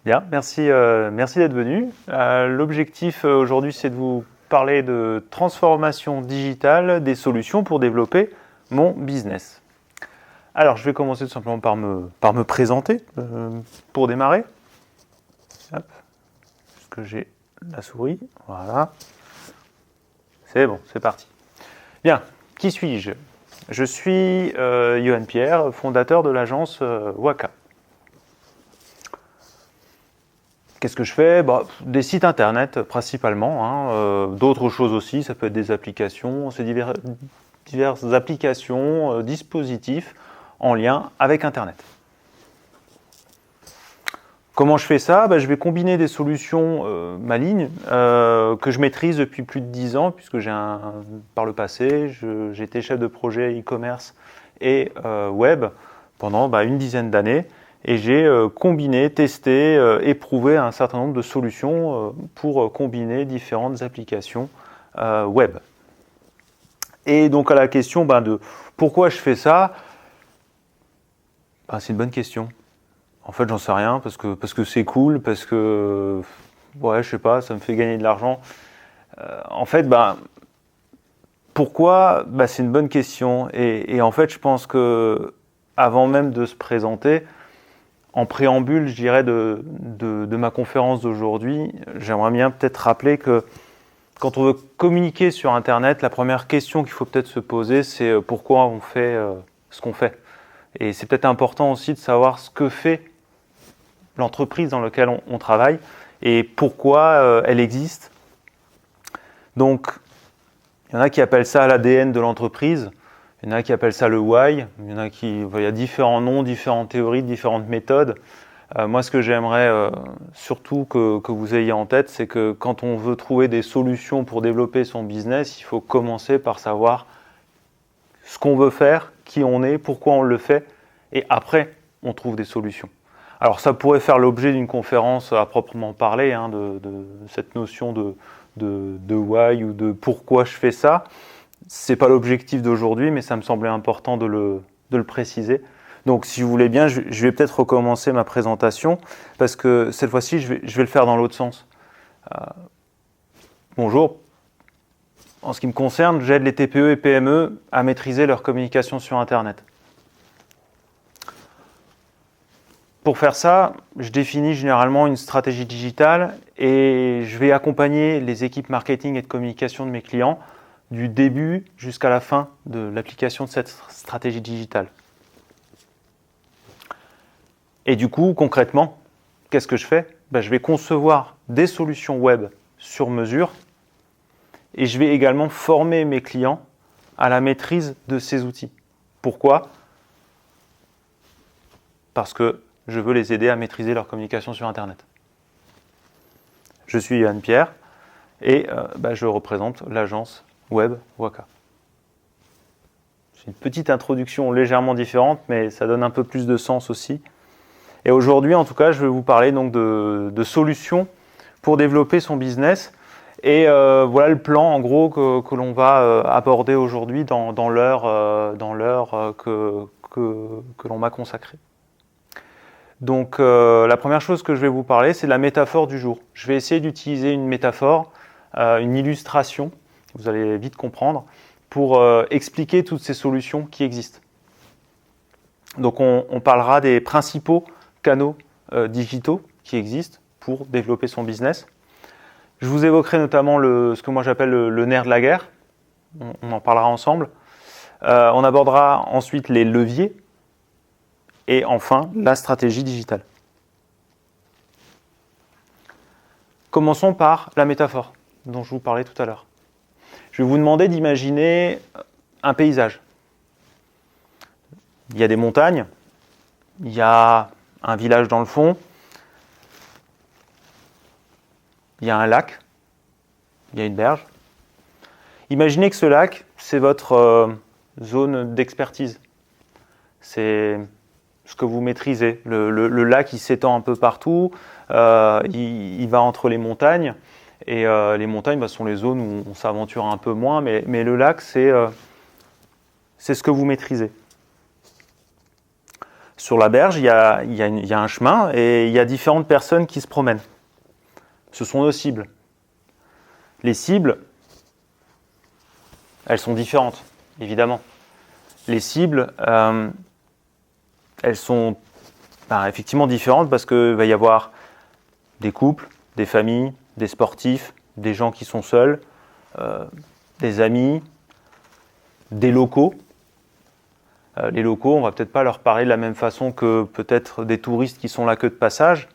Bien, merci d'être venu. L'objectif aujourd'hui, c'est de vous parler de transformation digitale des solutions pour développer mon business. Alors, je vais commencer tout simplement par me présenter pour démarrer. Hop, est-ce que j'ai la souris? Voilà. C'est bon, c'est parti. Bien, qui suis-je? Je suis Johan Pierre, fondateur de l'agence Waka. Qu'est-ce que je fais? Des sites internet principalement, hein, d'autres choses aussi, ça peut être des applications, c'est diverses applications, dispositifs en lien avec internet. Comment je fais ça? Je vais combiner des solutions malignes que je maîtrise depuis plus de 10 ans, puisque par le passé, j'ai été chef de projet e-commerce et web pendant une dizaine d'années. Et j'ai combiné, testé, éprouvé un certain nombre de solutions pour combiner différentes applications web. Et donc à la question de pourquoi je fais ça, c'est une bonne question. En fait, j'en sais rien, parce que c'est cool, parce que, ouais, je sais pas, ça me fait gagner de l'argent. En fait, pourquoi? C'est une bonne question. Et en fait, je pense que avant même de se présenter, en préambule, je dirais, de ma conférence d'aujourd'hui, j'aimerais bien peut-être rappeler que quand on veut communiquer sur Internet, la première question qu'il faut peut-être se poser, c'est pourquoi on fait ce qu'on fait. Et c'est peut-être important aussi de savoir ce que fait l'entreprise dans laquelle on travaille et pourquoi elle existe. Donc, il y en a qui appellent ça l'ADN de l'entreprise, il y en a qui appellent ça le why, il y a différents noms, différentes théories, différentes méthodes. Moi, ce que j'aimerais surtout que vous ayez en tête, c'est que quand on veut trouver des solutions pour développer son business, il faut commencer par savoir ce qu'on veut faire, qui on est, pourquoi on le fait, et après, on trouve des solutions. Alors, ça pourrait faire l'objet d'une conférence à proprement parler, de cette notion de why ou de pourquoi je fais ça. C'est pas l'objectif d'aujourd'hui, mais ça me semblait important de le préciser. Donc, si vous voulez bien, je vais peut-être recommencer ma présentation, parce que cette fois-ci, je vais le faire dans l'autre sens. Bonjour. En ce qui me concerne, j'aide les TPE et PME à maîtriser leur communication sur Internet. Pour faire ça, je définis généralement une stratégie digitale et je vais accompagner les équipes marketing et de communication de mes clients du début jusqu'à la fin de l'application de cette stratégie digitale. Et du coup, concrètement, qu'est-ce que je fais? Je vais concevoir des solutions web sur mesure et je vais également former mes clients à la maîtrise de ces outils. Pourquoi? Parce que je veux les aider à maîtriser leur communication sur Internet. Je suis Johan Pierre et je représente l'agence web Waka. C'est une petite introduction légèrement différente, mais ça donne un peu plus de sens aussi. Et aujourd'hui, en tout cas, je vais vous parler donc de solutions pour développer son business. Et voilà le plan, en gros, que l'on va aborder aujourd'hui dans l'heure que l'on m'a consacrée. Donc, la première chose que je vais vous parler, c'est de la métaphore du jour. Je vais essayer d'utiliser une métaphore, une illustration, vous allez vite comprendre, pour expliquer toutes ces solutions qui existent. Donc, on parlera des principaux canaux digitaux qui existent pour développer son business. Je vous évoquerai notamment ce que moi j'appelle le nerf de la guerre. On en parlera ensemble. On abordera ensuite les leviers et enfin la stratégie digitale. Commençons par la métaphore dont je vous parlais tout à l'heure. Je vais vous demander d'imaginer un paysage. Il y a des montagnes, il y a un village dans le fond, il y a un lac, il y a une berge. Imaginez que ce lac, c'est votre zone d'expertise. C'est ce que vous maîtrisez. Le lac, il s'étend un peu partout, il va entre les montagnes, et les montagnes sont les zones où on s'aventure un peu moins, mais le lac, c'est ce que vous maîtrisez. Sur la berge, il y a un chemin et il y a différentes personnes qui se promènent. Ce sont nos cibles. Les cibles, elles sont différentes, évidemment. Les cibles, elles sont effectivement différentes parce qu'il va y avoir des couples, des familles, des sportifs, des gens qui sont seuls, des amis, des locaux. Les locaux, on ne va peut-être pas leur parler de la même façon que peut-être des touristes qui sont là que de passage.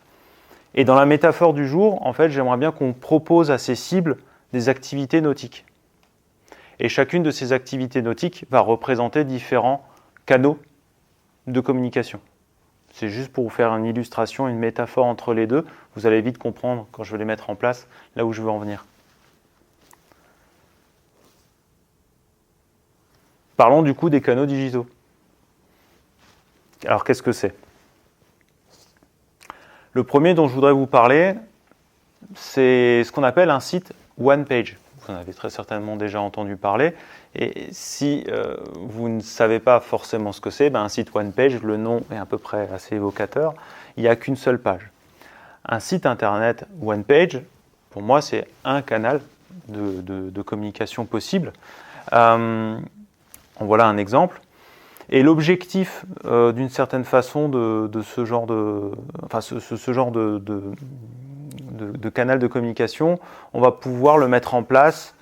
Et dans la métaphore du jour, en fait, j'aimerais bien qu'on propose à ces cibles des activités nautiques. Et chacune de ces activités nautiques va représenter différents canaux de communication. C'est juste pour vous faire une illustration, une métaphore entre les deux. Vous allez vite comprendre, quand je vais les mettre en place, là où je veux en venir. Parlons du coup des canaux digitaux. Alors, qu'est-ce que c'est ? Le premier dont je voudrais vous parler, c'est ce qu'on appelle un site one page. Vous en avez très certainement déjà entendu parler. Et si vous ne savez pas forcément ce que c'est, un site one page, le nom est à peu près assez évocateur. Il n'y a qu'une seule page. Un site internet one page, pour moi, c'est un canal de communication possible. En voilà un exemple. Et l'objectif, d'une certaine façon, de ce genre de canal de communication, on va pouvoir le mettre en place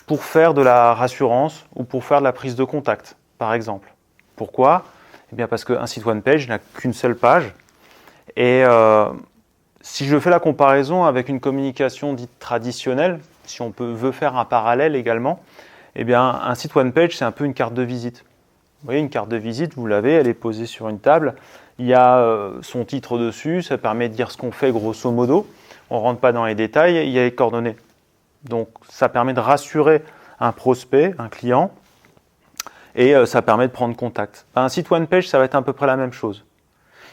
pour faire de la rassurance ou pour faire de la prise de contact, par exemple. Pourquoi ? Eh bien parce qu'un site one page n'a qu'une seule page. Et si je fais la comparaison avec une communication dite traditionnelle, si on veut faire un parallèle également, eh bien un site one page, c'est un peu une carte de visite. Vous voyez, une carte de visite, vous l'avez, elle est posée sur une table. Il y a son titre dessus, ça permet de dire ce qu'on fait grosso modo. On ne rentre pas dans les détails, il y a les coordonnées. Donc ça permet de rassurer un prospect, un client, et ça permet de prendre contact. Un site one page, ça va être à peu près la même chose.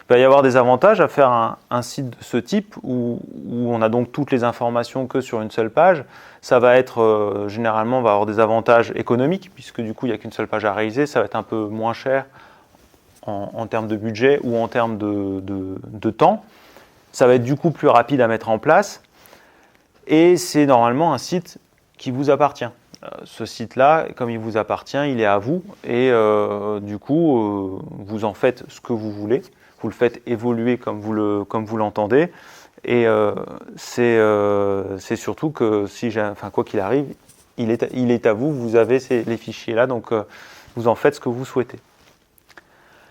Il va y avoir des avantages à faire un site de ce type où on a donc toutes les informations que sur une seule page. Ça va être, généralement, on va avoir des avantages économiques, puisque du coup, il n'y a qu'une seule page à réaliser. Ça va être un peu moins cher en termes de budget ou en termes de temps. Ça va être du coup plus rapide à mettre en place. Et c'est normalement un site qui vous appartient. Ce site-là, comme il vous appartient, il est à vous. Et du coup, vous en faites ce que vous voulez. Vous le faites évoluer comme vous l'entendez. Et c'est surtout que quoi qu'il arrive, il est à vous. Vous avez les fichiers là, donc vous en faites ce que vous souhaitez.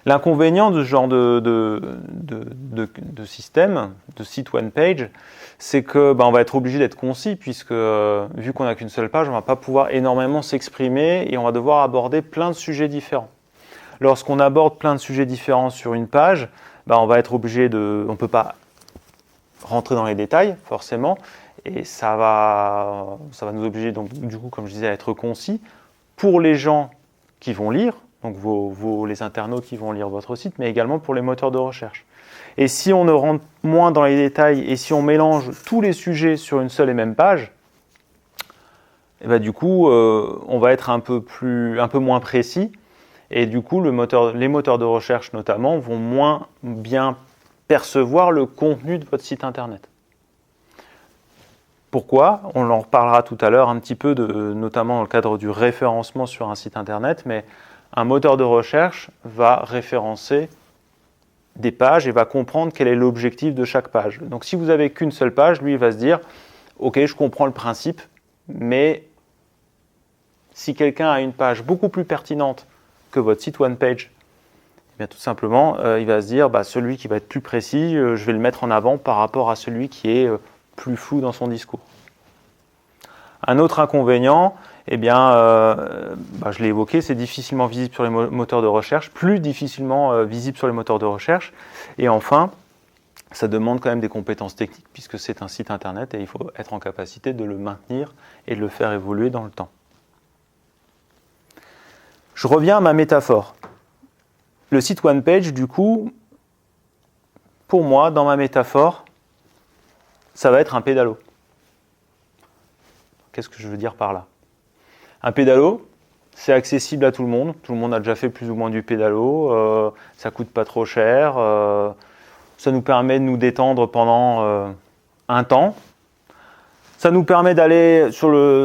L'inconvénient de ce genre de système, de site one page, c'est que on va être obligé d'être concis puisque vu qu'on n'a qu'une seule page, on ne va pas pouvoir énormément s'exprimer et on va devoir aborder plein de sujets différents. Lorsqu'on aborde plein de sujets différents sur une page, on va être obligé on ne peut pas rentrer dans les détails forcément et ça va nous obliger donc du coup comme je disais à être concis pour les gens qui vont lire. Donc les internautes qui vont lire votre site, mais également pour les moteurs de recherche. Et si on ne rentre moins dans les détails et si on mélange tous les sujets sur une seule et même page, du coup, on va être un peu moins précis. Et du coup, les moteurs de recherche notamment vont moins bien percevoir le contenu de votre site internet. Pourquoi ? On en reparlera tout à l'heure un petit peu, notamment dans le cadre du référencement sur un site internet, mais un moteur de recherche va référencer des pages et va comprendre quel est l'objectif de chaque page. Donc si vous n'avez qu'une seule page, lui il va se dire « Ok, je comprends le principe, mais si quelqu'un a une page beaucoup plus pertinente que votre site one page, eh bien, tout simplement, il va se dire celui qui va être plus précis, je vais le mettre en avant par rapport à celui qui est plus flou dans son discours. » Un autre inconvénient, je l'ai évoqué, c'est difficilement visible sur les moteurs de recherche, plus difficilement visible sur les moteurs de recherche. Et enfin, ça demande quand même des compétences techniques puisque c'est un site internet et il faut être en capacité de le maintenir et de le faire évoluer dans le temps. Je reviens à ma métaphore. Le site one page, du coup, pour moi, dans ma métaphore, ça va être un pédalo. Qu'est-ce que je veux dire par là ? Un pédalo, c'est accessible à tout le monde a déjà fait plus ou moins du pédalo, ça coûte pas trop cher, ça nous permet de nous détendre pendant un temps, ça nous permet d'aller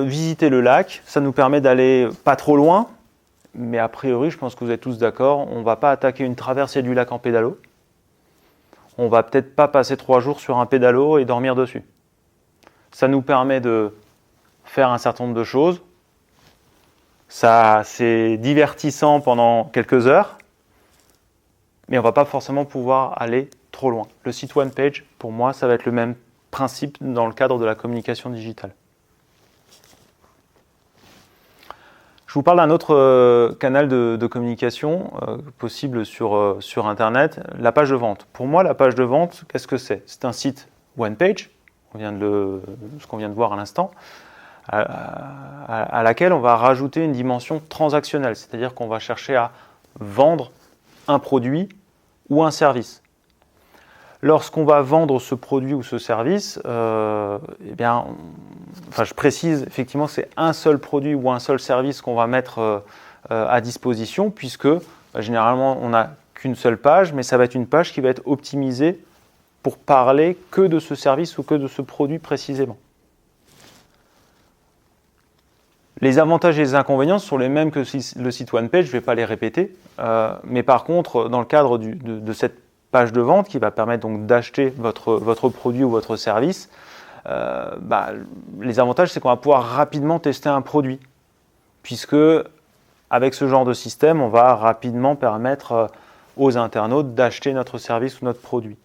visiter le lac, ça nous permet d'aller pas trop loin, mais a priori, je pense que vous êtes tous d'accord, on ne va pas attaquer une traversée du lac en pédalo, on va peut-être pas passer 3 jours sur un pédalo et dormir dessus. Ça nous permet de faire un certain nombre de choses. Ça, c'est divertissant pendant quelques heures, mais on ne va pas forcément pouvoir aller trop loin. Le site One Page, pour moi, ça va être le même principe dans le cadre de la communication digitale. Je vous parle d'un autre canal de communication possible sur Internet, la page de vente. Pour moi, la page de vente, qu'est-ce que c'est? C'est un site One Page, ce qu'on vient de voir à l'instant, à laquelle on va rajouter une dimension transactionnelle, c'est-à-dire qu'on va chercher à vendre un produit ou un service. Lorsqu'on va vendre ce produit ou ce service, je précise effectivement que c'est un seul produit ou un seul service qu'on va mettre à disposition, puisque généralement on n'a qu'une seule page, mais ça va être une page qui va être optimisée pour parler que de ce service ou que de ce produit précisément. Les avantages et les inconvénients sont les mêmes que le site One Page, je ne vais pas les répéter, mais par contre, dans le cadre de cette page de vente qui va permettre donc d'acheter votre produit ou votre service, les avantages, c'est qu'on va pouvoir rapidement tester un produit, puisque avec ce genre de système, on va rapidement permettre aux internautes d'acheter notre service ou notre produit.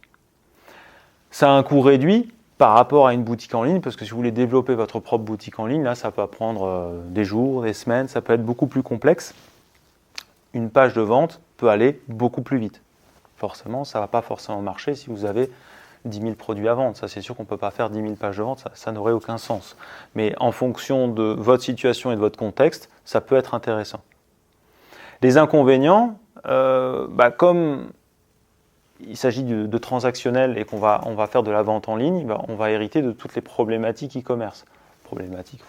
Ça a un coût réduit par rapport à une boutique en ligne, parce que si vous voulez développer votre propre boutique en ligne, là, ça peut prendre des jours, des semaines, ça peut être beaucoup plus complexe. Une page de vente peut aller beaucoup plus vite. Forcément, ça ne va pas forcément marcher si vous avez 10 000 produits à vendre. Ça, c'est sûr qu'on ne peut pas faire 10 000 pages de vente, ça n'aurait aucun sens. Mais en fonction de votre situation et de votre contexte, ça peut être intéressant. Les inconvénients, comme il s'agit de transactionnel et on va faire de la vente en ligne, on va hériter de toutes les problématiques e-commerce. Problématiques,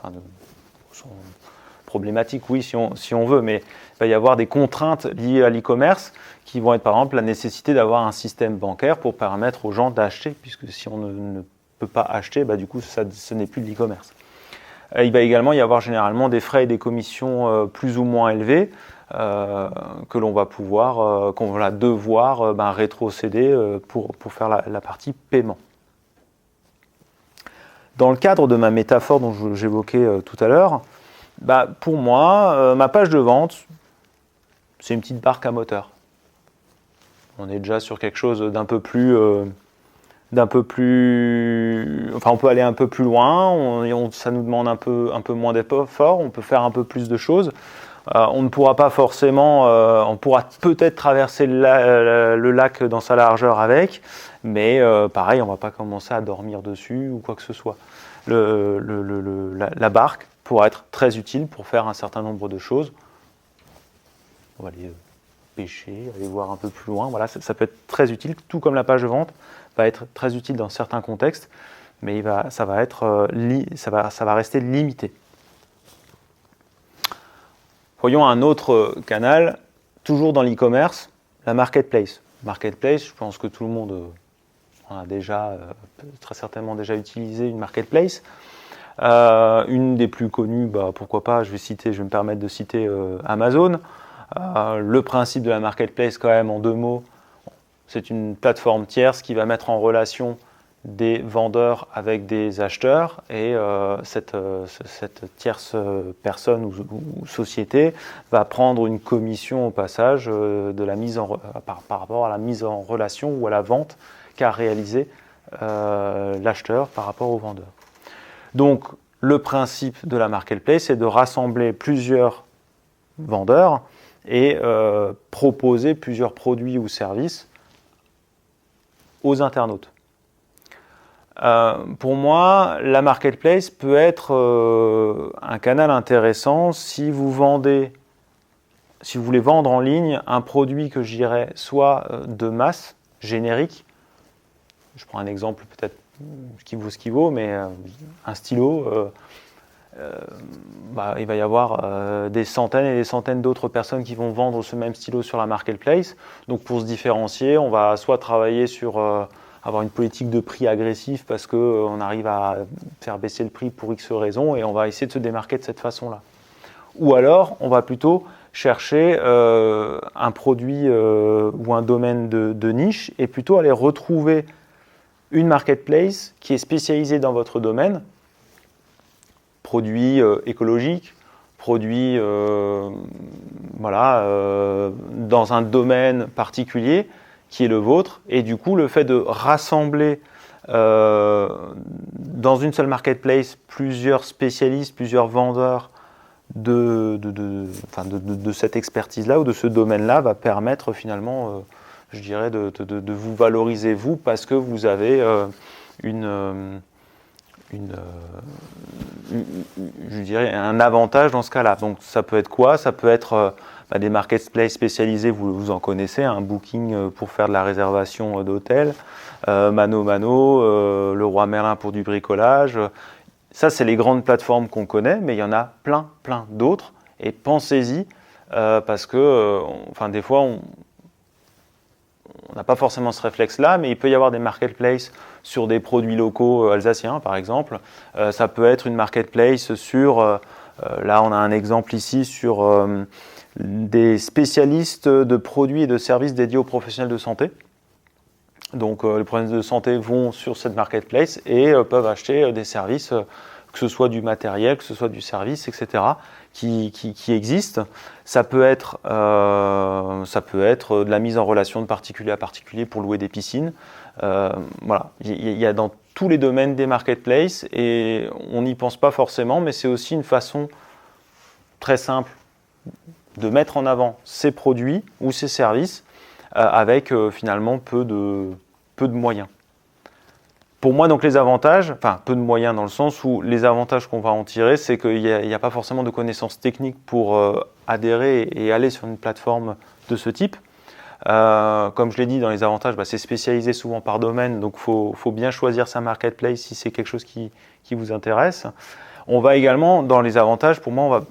oui, si on veut, mais il va y avoir des contraintes liées à l'e-commerce qui vont être par exemple la nécessité d'avoir un système bancaire pour permettre aux gens d'acheter, puisque si on ne peut pas acheter, du coup, ce n'est plus de l'e-commerce. Il va également y avoir généralement des frais et des commissions plus ou moins élevés, que l'on va pouvoir, qu'on va devoir rétrocéder pour faire la partie paiement. Dans le cadre de ma métaphore dont j'évoquais tout à l'heure, pour moi, ma page de vente, c'est une petite barque à moteur. On est déjà sur quelque chose d'un peu plus... on peut aller un peu plus loin, ça nous demande un peu moins d'efforts, on peut faire un peu plus de choses. On ne pourra pas forcément, on pourra peut-être traverser le lac dans sa largeur avec, mais pareil, on ne va pas commencer à dormir dessus ou quoi que ce soit. La barque pourra être très utile pour faire un certain nombre de choses. On va aller pêcher, aller voir un peu plus loin. Voilà, ça peut être très utile, tout comme la page de vente va être très utile dans certains contextes, mais ça va rester limité. Voyons un autre canal, toujours dans l'e-commerce, la marketplace. Marketplace, je pense que tout le monde a déjà, très certainement déjà utilisé une marketplace. Une des plus connues, pourquoi pas, je vais me permettre de citer Amazon. Le principe de la marketplace, quand même, en 2 mots, c'est une plateforme tierce qui va mettre en relation des vendeurs avec des acheteurs, et cette tierce personne ou société va prendre une commission au passage par rapport à la mise en relation ou à la vente qu'a réalisé l'acheteur par rapport au vendeur. Donc le principe de la marketplace, c'est de rassembler plusieurs vendeurs et proposer plusieurs produits ou services aux internautes. Pour moi, la marketplace peut être un canal intéressant si vous voulez vendre en ligne un produit que je dirais soit de masse, générique. Je prends un exemple peut-être qui vaut ce qui vaut, mais un stylo. il va y avoir des centaines et des centaines d'autres personnes qui vont vendre ce même stylo sur la marketplace. Donc pour se différencier, on va soit travailler sur avoir une politique de prix agressif parce qu'on arrive à faire baisser le prix pour X raisons et on va essayer de se démarquer de cette façon-là. Ou alors, on va plutôt chercher un produit ou un domaine de niche et plutôt aller retrouver une marketplace qui est spécialisée dans votre domaine, produits écologiques, produits dans un domaine particulier qui est le vôtre. Et du coup, le fait de rassembler dans une seule marketplace plusieurs spécialistes, plusieurs vendeurs de cette expertise-là ou de ce domaine-là va permettre finalement, je dirais, de vous valoriser vous parce que vous avez je dirais un avantage dans ce cas-là. Donc ça peut être quoi? Ça peut être des marketplaces spécialisés, vous en connaissez, un Booking pour faire de la réservation d'hôtel, Mano Mano, Leroy Merlin pour du bricolage. Ça, c'est les grandes plateformes qu'on connaît, mais il y en a plein d'autres. Et pensez-y, parce que, des fois, on n'a pas forcément ce réflexe-là, mais il peut y avoir des marketplaces sur des produits locaux alsaciens, par exemple. Ça peut être une marketplace sur, là, on a un exemple ici, sur des spécialistes de produits et de services dédiés aux professionnels de santé. Donc les professionnels de santé vont sur cette marketplace et peuvent acheter des services, que ce soit du matériel, que ce soit du service, etc., qui existent. Ça peut être de la mise en relation de particulier à particulier pour louer des piscines. Voilà, il y a dans tous les domaines des marketplaces et on n'y pense pas forcément, mais c'est aussi une façon très simple de mettre en avant ces produits ou ces services avec finalement peu de moyens. Pour moi, donc les avantages, peu de moyens dans le sens où les avantages qu'on va en tirer, c'est qu'il n'y a pas forcément de connaissances techniques pour adhérer et aller sur une plateforme de ce type. Comme je l'ai dit, dans les avantages, c'est spécialisé souvent par domaine, donc il faut bien choisir sa marketplace si c'est quelque chose qui vous intéresse. On va également, dans les avantages, pour moi,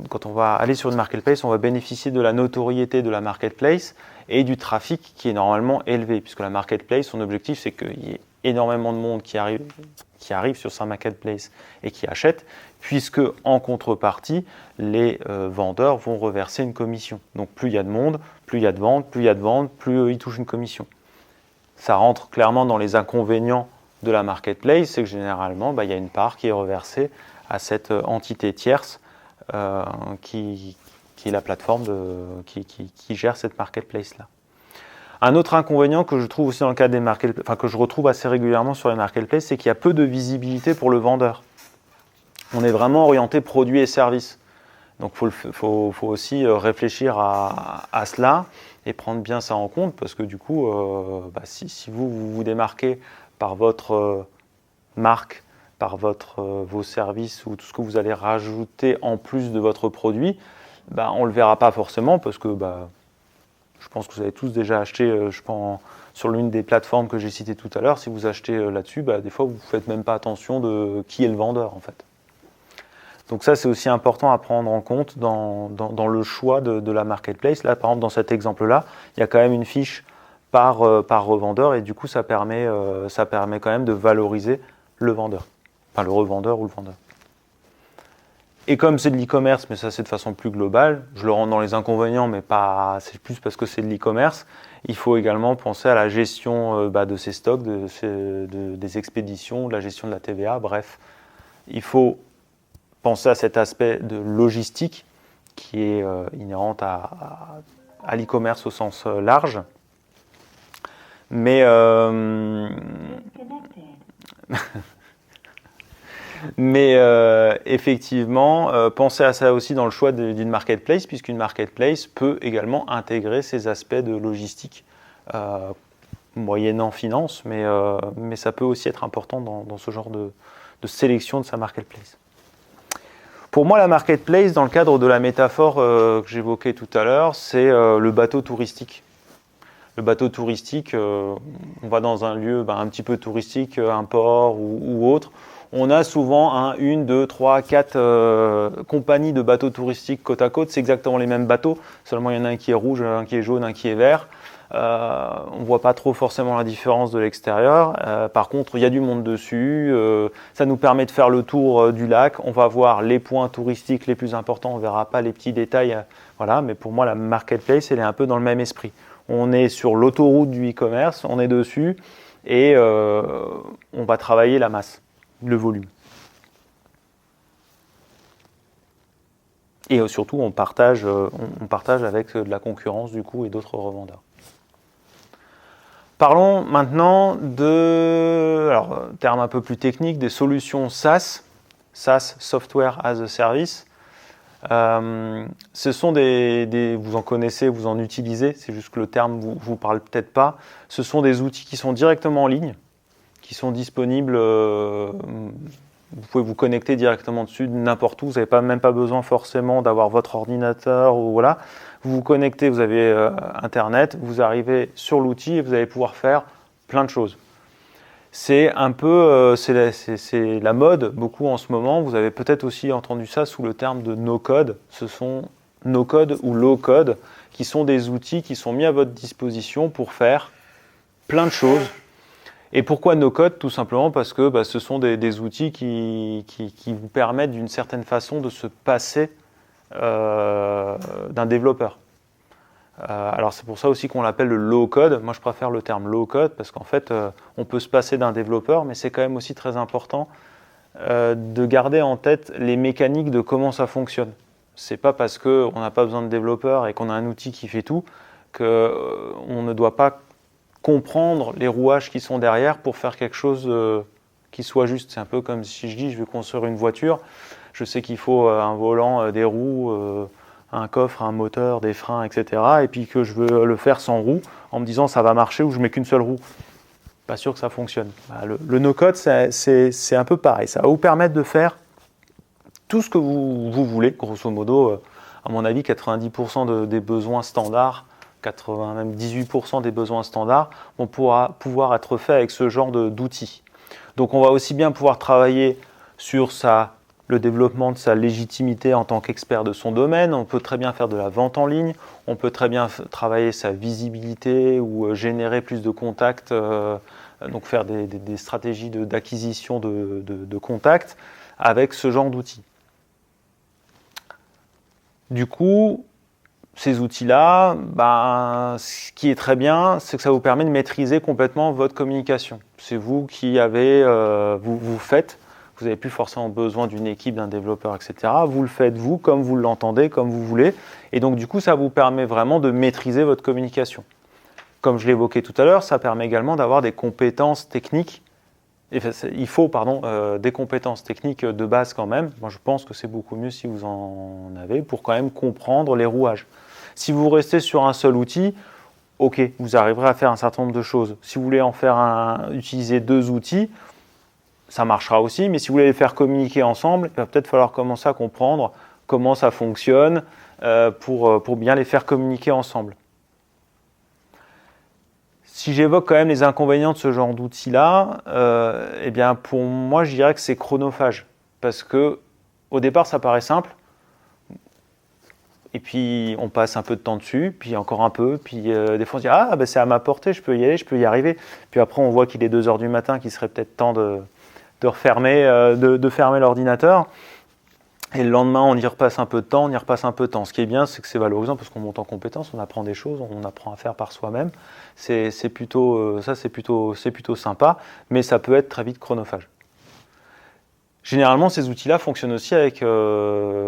quand on va aller sur une marketplace, on va bénéficier de la notoriété de la marketplace et du trafic qui est normalement élevé, puisque la marketplace, son objectif, c'est qu'il y ait énormément de monde qui arrive sur sa marketplace et qui achète, puisque en contrepartie, les vendeurs vont reverser une commission. Donc plus il y a de monde, plus il y a de ventes, plus ils touchent une commission. Ça rentre clairement dans les inconvénients de la marketplace, c'est que généralement, il y a une part qui est reversée à cette entité tierce qui est la plateforme qui gère cette marketplace-là. Un autre inconvénient que je trouve aussi dans le cadre des marketplaces, que je retrouve assez régulièrement sur les marketplaces, c'est qu'il y a peu de visibilité pour le vendeur. On est vraiment orienté produits et services. Donc il faut aussi réfléchir à cela et prendre bien ça en compte, parce que du coup, si vous démarquez par votre marque, par vos services ou tout ce que vous allez rajouter en plus de votre produit, on ne le verra pas forcément, parce que je pense que vous avez tous déjà acheté, sur l'une des plateformes que j'ai citées tout à l'heure. Si vous achetez là-dessus, des fois vous ne faites même pas attention de qui est le vendeur en fait. Donc ça, c'est aussi important à prendre en compte dans le choix de la marketplace. Là, par exemple, dans cet exemple-là, il y a quand même une fiche par revendeur et du coup, ça permet quand même de valoriser le vendeur, le revendeur ou le vendeur. Et comme c'est de l'e-commerce, mais ça c'est de façon plus globale, je le rends dans les inconvénients, mais c'est plus parce que c'est de l'e-commerce, il faut également penser à la gestion de ces stocks, des expéditions, de la gestion de la TVA, bref. Il faut penser à cet aspect de logistique qui est inhérente à l'e-commerce au sens large. Mais effectivement, pensez à ça aussi dans le choix d'une marketplace, puisqu'une marketplace peut également intégrer ces aspects de logistique, moyennant finance, mais ça peut aussi être important dans ce genre de sélection de sa marketplace. Pour moi, la marketplace, dans le cadre de la métaphore que j'évoquais tout à l'heure, c'est le bateau touristique. Le bateau touristique, on va dans un lieu un petit peu touristique, un port ou autre, On a souvent une, deux, trois, quatre compagnies de bateaux touristiques côte à côte. C'est exactement les mêmes bateaux, seulement il y en a un qui est rouge, un qui est jaune, un qui est vert. On ne voit pas trop forcément la différence de l'extérieur. Par contre, il y a du monde dessus. Ça nous permet de faire le tour du lac. On va voir les points touristiques les plus importants. On ne verra pas les petits détails. Voilà. Mais pour moi, la marketplace, elle est un peu dans le même esprit. On est sur l'autoroute du e-commerce, on est dessus et on va travailler la masse, le volume. Et surtout, on partage avec de la concurrence du coup et d'autres revendeurs. Parlons maintenant terme un peu plus technique, des solutions SaaS, Software as a Service. Ce sont vous en connaissez, vous en utilisez, c'est juste que le terme vous parle peut-être pas. Ce sont des outils qui sont directement en ligne, qui sont disponibles. Vous pouvez vous connecter directement dessus n'importe où. Vous n'avez même pas besoin forcément d'avoir votre ordinateur ou voilà. Vous vous connectez, vous avez Internet, vous arrivez sur l'outil et vous allez pouvoir faire plein de choses. C'est un peu, c'est la mode beaucoup en ce moment. Vous avez peut-être aussi entendu ça sous le terme de no-code. Ce sont no-code ou low-code qui sont des outils qui sont mis à votre disposition pour faire plein de choses. Et pourquoi no-code? Tout simplement parce que ce sont des outils qui vous permettent d'une certaine façon de se passer d'un développeur. Alors c'est pour ça aussi qu'on l'appelle le low-code. Moi je préfère le terme low-code parce qu'en fait on peut se passer d'un développeur, mais c'est quand même aussi très important de garder en tête les mécaniques de comment ça fonctionne. C'est pas parce qu'on n'a pas besoin de développeur et qu'on a un outil qui fait tout qu'on ne doit pas comprendre les rouages qui sont derrière pour faire quelque chose qui soit juste. C'est un peu comme si je dis je vais construire une voiture, je sais qu'il faut un volant, des roues, un coffre, un moteur, des freins, etc. Et puis que je veux le faire sans roue en me disant ça va marcher ou je mets qu'une seule roue. Pas sûr que ça fonctionne. Le no-code, c'est un peu pareil. Ça va vous permettre de faire tout ce que vous voulez, grosso modo. À mon avis, 90% des besoins standards, 80, même 18% des besoins standards vont pouvoir être faits avec ce genre d'outils. Donc on va aussi bien pouvoir travailler sur le développement de sa légitimité en tant qu'expert de son domaine. On peut très bien faire de la vente en ligne, on peut très bien travailler sa visibilité ou générer plus de contacts, donc faire des stratégies d'acquisition de contacts avec ce genre d'outils. Du coup, ces outils-là, ce qui est très bien, c'est que ça vous permet de maîtriser complètement votre communication. C'est vous qui vous faites. Vous n'avez plus forcément besoin d'une équipe, d'un développeur, etc. Vous le faites vous, comme vous l'entendez, comme vous voulez. Et donc, du coup, ça vous permet vraiment de maîtriser votre communication. Comme je l'évoquais tout à l'heure, ça permet également d'avoir des compétences techniques. Il faut des compétences techniques de base quand même. Moi, je pense que c'est beaucoup mieux si vous en avez pour quand même comprendre les rouages. Si vous restez sur un seul outil, ok, vous arriverez à faire un certain nombre de choses. Si vous voulez utiliser deux outils, ça marchera aussi, mais si vous voulez les faire communiquer ensemble, il va peut-être falloir commencer à comprendre comment ça fonctionne pour bien les faire communiquer ensemble. Si j'évoque quand même les inconvénients de ce genre d'outils-là, pour moi, je dirais que c'est chronophage. Parce que au départ, ça paraît simple. Et puis, on passe un peu de temps dessus, puis encore un peu. Puis, des fois, on se dit c'est à ma portée, je peux y aller, je peux y arriver. Puis après, on voit qu'il est 2h du matin, qu'il serait peut-être temps de fermer l'ordinateur. Et le lendemain, on y repasse un peu de temps, Ce qui est bien, c'est que c'est valorisant parce qu'on monte en compétence, on apprend des choses, on apprend à faire par soi-même. C'est plutôt sympa, mais ça peut être très vite chronophage. Généralement, ces outils-là fonctionnent aussi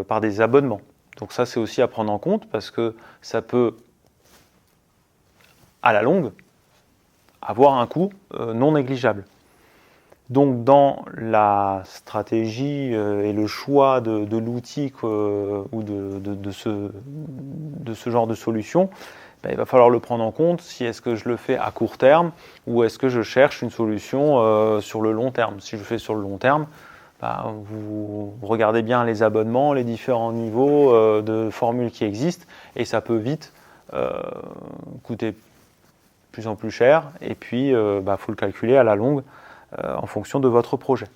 par des abonnements. Donc ça, c'est aussi à prendre en compte parce que ça peut, à la longue, avoir un coût non négligeable. Donc dans la stratégie et le choix de l'outil ou de ce genre de solution, il va falloir le prendre en compte si est-ce que je le fais à court terme ou est-ce que je cherche une solution sur le long terme. Si je fais sur le long terme, vous regardez bien les abonnements, les différents niveaux de formules qui existent et ça peut vite coûter de plus en plus cher et puis faut le calculer à la longue en fonction de votre projet.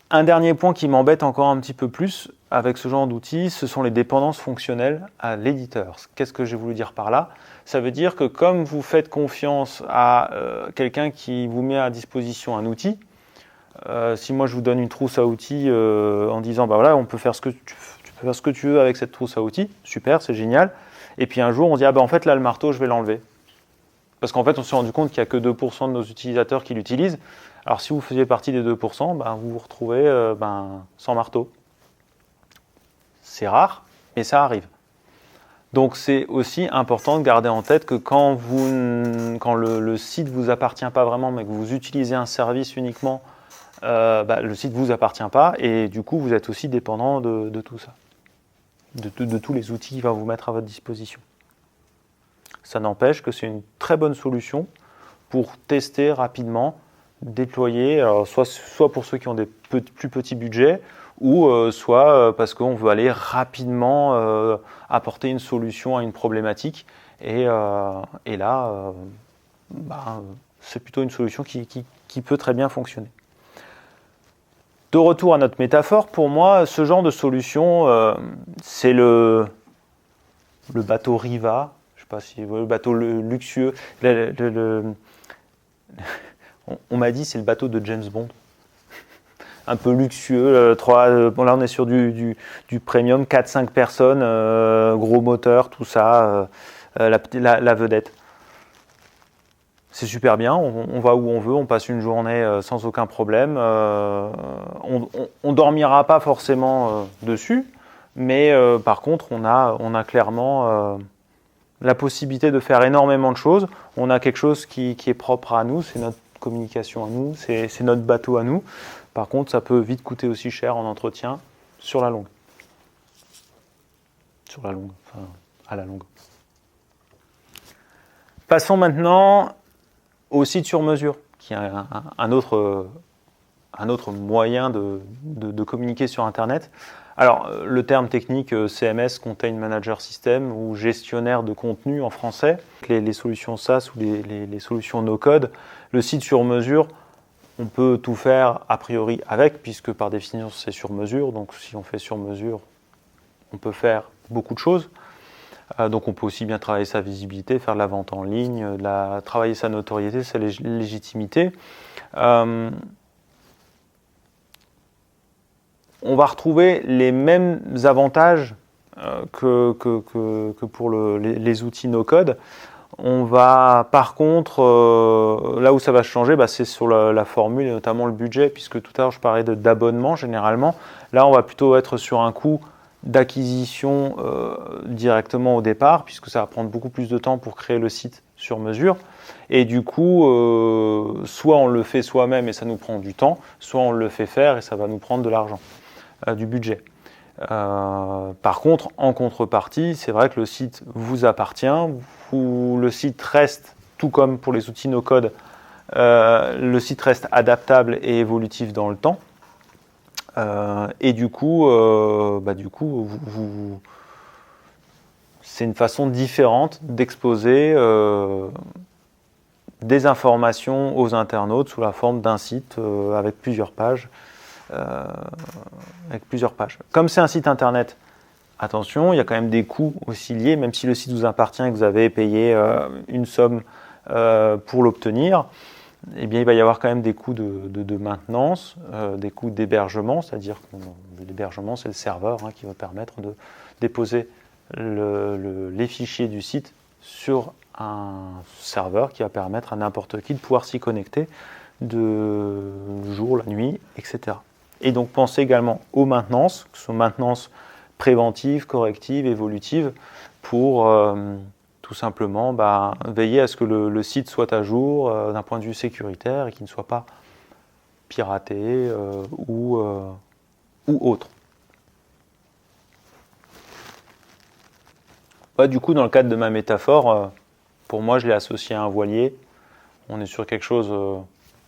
Un dernier point qui m'embête encore un petit peu plus avec ce genre d'outils, ce sont les dépendances fonctionnelles à l'éditeur. Qu'est-ce que j'ai voulu dire par là? Ça veut dire que comme vous faites confiance à quelqu'un qui vous met à disposition un outil, si moi je vous donne une trousse à outils en disant bah voilà, on peut faire tu peux faire ce que tu veux avec cette trousse à outils, super, c'est génial. Et puis un jour on dit ah bah en fait là le marteau je vais l'enlever. Parce qu'en fait on s'est rendu compte qu'il n'y a que 2% de nos utilisateurs qui l'utilisent. Alors si vous faisiez partie des 2%, ben, vous vous retrouvez sans marteau. C'est rare, mais ça arrive. Donc c'est aussi important de garder en tête que quand le site ne vous appartient pas vraiment, mais que vous utilisez un service uniquement, le site ne vous appartient pas et du coup vous êtes aussi dépendant de tout ça, de tous les outils qu'il va vous mettre à votre disposition. Ça n'empêche que c'est une très bonne solution pour tester rapidement, déployer, alors soit pour ceux qui ont des plus petits budgets, ou soit parce qu'on veut aller rapidement apporter une solution à une problématique. Et là, c'est plutôt une solution qui peut très bien fonctionner. De retour à notre métaphore, pour moi, ce genre de solution, c'est le bateau Riva, je ne sais pas si le bateau luxueux. On m'a dit c'est le bateau de James Bond. Un peu luxueux, là on est sur du premium, 4-5 personnes, gros moteur, tout ça, la vedette. C'est super bien, on va où on veut, on passe une journée sans aucun problème. On dormira pas forcément dessus, mais par contre on a clairement la possibilité de faire énormément de choses. On a quelque chose qui est propre à nous, c'est notre communication à nous, c'est notre bateau à nous. Par contre, ça peut vite coûter aussi cher en entretien sur la longue. Enfin, à la longue. Passons maintenant au site sur mesure, qui est un autre moyen de communiquer sur Internet. Alors, le terme technique CMS, Content Manager System, ou gestionnaire de contenu en français, les solutions SaaS ou les solutions no-code, le site sur mesure, on peut tout faire a priori avec, puisque par définition c'est sur mesure, donc si on fait sur mesure, on peut faire beaucoup de choses. Donc on peut aussi bien travailler sa visibilité, faire de la vente en ligne, travailler sa notoriété, sa légitimité. On va retrouver les mêmes avantages que pour les outils no-code. On va, par contre, là où ça va changer, c'est sur la formule et notamment le budget, puisque tout à l'heure je parlais d'abonnement généralement. Là, on va plutôt être sur un coût d'acquisition directement au départ, puisque ça va prendre beaucoup plus de temps pour créer le site sur mesure. Et du coup, soit on le fait soi-même et ça nous prend du temps, soit on le fait faire et ça va nous prendre de l'argent, du budget. Par contre, en contrepartie, c'est vrai que le site vous appartient, le site reste, tout comme pour les outils no-code, le site reste adaptable et évolutif dans le temps. Et du coup, c'est une façon différente d'exposer des informations aux internautes sous la forme d'un site avec plusieurs pages. Comme c'est un site internet, attention, il y a quand même des coûts aussi liés, même si le site vous appartient et que vous avez payé une somme pour l'obtenir, eh bien, il va y avoir quand même des coûts de maintenance, des coûts d'hébergement, c'est-à-dire que l'hébergement, c'est le serveur qui va permettre de déposer les fichiers du site sur un serveur qui va permettre à n'importe qui de pouvoir s'y connecter de jour, la nuit, etc. Et donc pensez également aux maintenances, que ce soit maintenance préventive, corrective, évolutive, pour tout simplement veiller à ce que le site soit à jour d'un point de vue sécuritaire et qu'il ne soit pas piraté ou autre. Du coup, dans le cadre de ma métaphore, pour moi, je l'ai associé à un voilier. On est sur quelque chose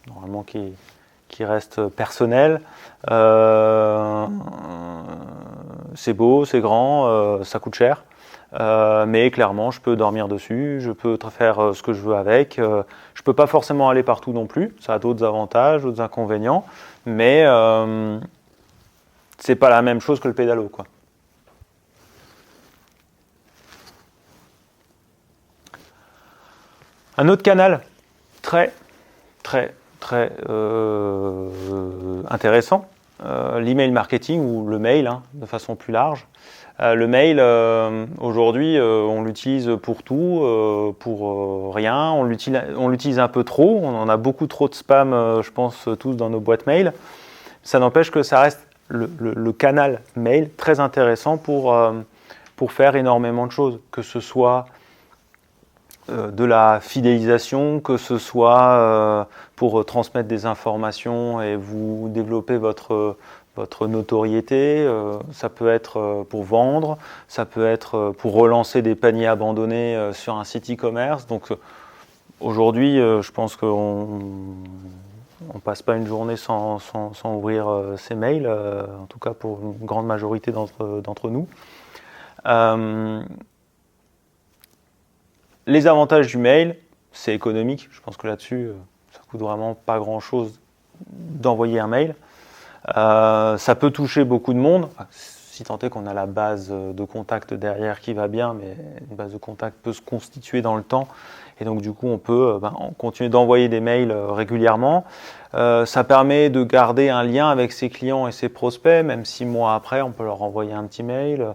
normalement qui reste personnel. C'est beau, c'est grand, ça coûte cher. mais clairement, je peux dormir dessus, je peux faire ce que je veux avec. Je ne peux pas forcément aller partout non plus, ça a d'autres avantages, d'autres inconvénients, mais c'est pas la même chose que le pédalo, quoi. Un autre canal très intéressant, l'email marketing ou le mail, de façon plus large. Le mail, aujourd'hui, on l'utilise pour tout, pour rien. On l'utilise un peu trop. On en a beaucoup trop de spam, je pense, tous dans nos boîtes mail. Ça n'empêche que ça reste le canal mail très intéressant pour faire énormément de choses, que ce soit de la fidélisation, que ce soit pour transmettre des informations et vous développer votre notoriété, ça peut être pour vendre, ça peut être pour relancer des paniers abandonnés sur un site e-commerce. Donc aujourd'hui, je pense qu'on ne passe pas une journée sans ouvrir ces mails, en tout cas pour une grande majorité d'entre nous. Les avantages du mail, c'est économique. Je pense que là-dessus, ça coûte vraiment pas grand-chose d'envoyer un mail. Ça peut toucher beaucoup de monde, si tant est qu'on a la base de contact derrière qui va bien, mais une base de contact peut se constituer dans le temps. Et donc du coup, on peut continuer d'envoyer des mails régulièrement. Ça permet de garder un lien avec ses clients et ses prospects, même 6 mois après, on peut leur envoyer un petit mail.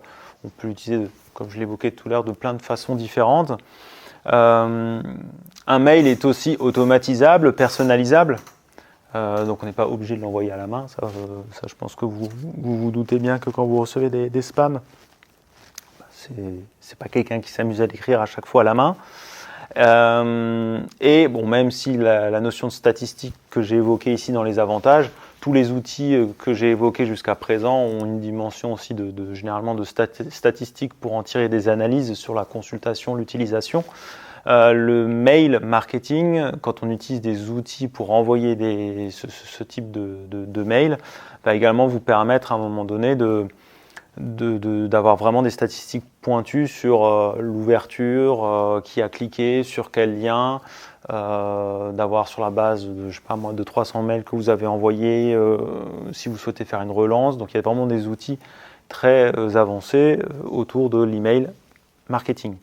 On peut l'utiliser, comme je l'évoquais tout à l'heure, de plein de façons différentes. Un mail est aussi automatisable, personnalisable. Donc on n'est pas obligé de l'envoyer à la main. Ça, je pense que vous doutez bien que quand vous recevez des spams, c'est pas quelqu'un qui s'amuse à l'écrire à chaque fois à la main. Et bon, même si la notion de statistique que j'ai évoquée ici dans les avantages, tous les outils que j'ai évoqués jusqu'à présent ont une dimension aussi généralement de statistiques pour en tirer des analyses sur la consultation, l'utilisation. Le mail marketing, quand on utilise des outils pour envoyer ce type de mail, va également vous permettre à un moment donné d'avoir vraiment des statistiques pointues sur l'ouverture, qui a cliqué, sur quel lien, d'avoir sur la base de, je sais pas moi, de 300 mails que vous avez envoyés, si vous souhaitez faire une relance. Donc il y a vraiment des outils très avancés autour de l'email marketing.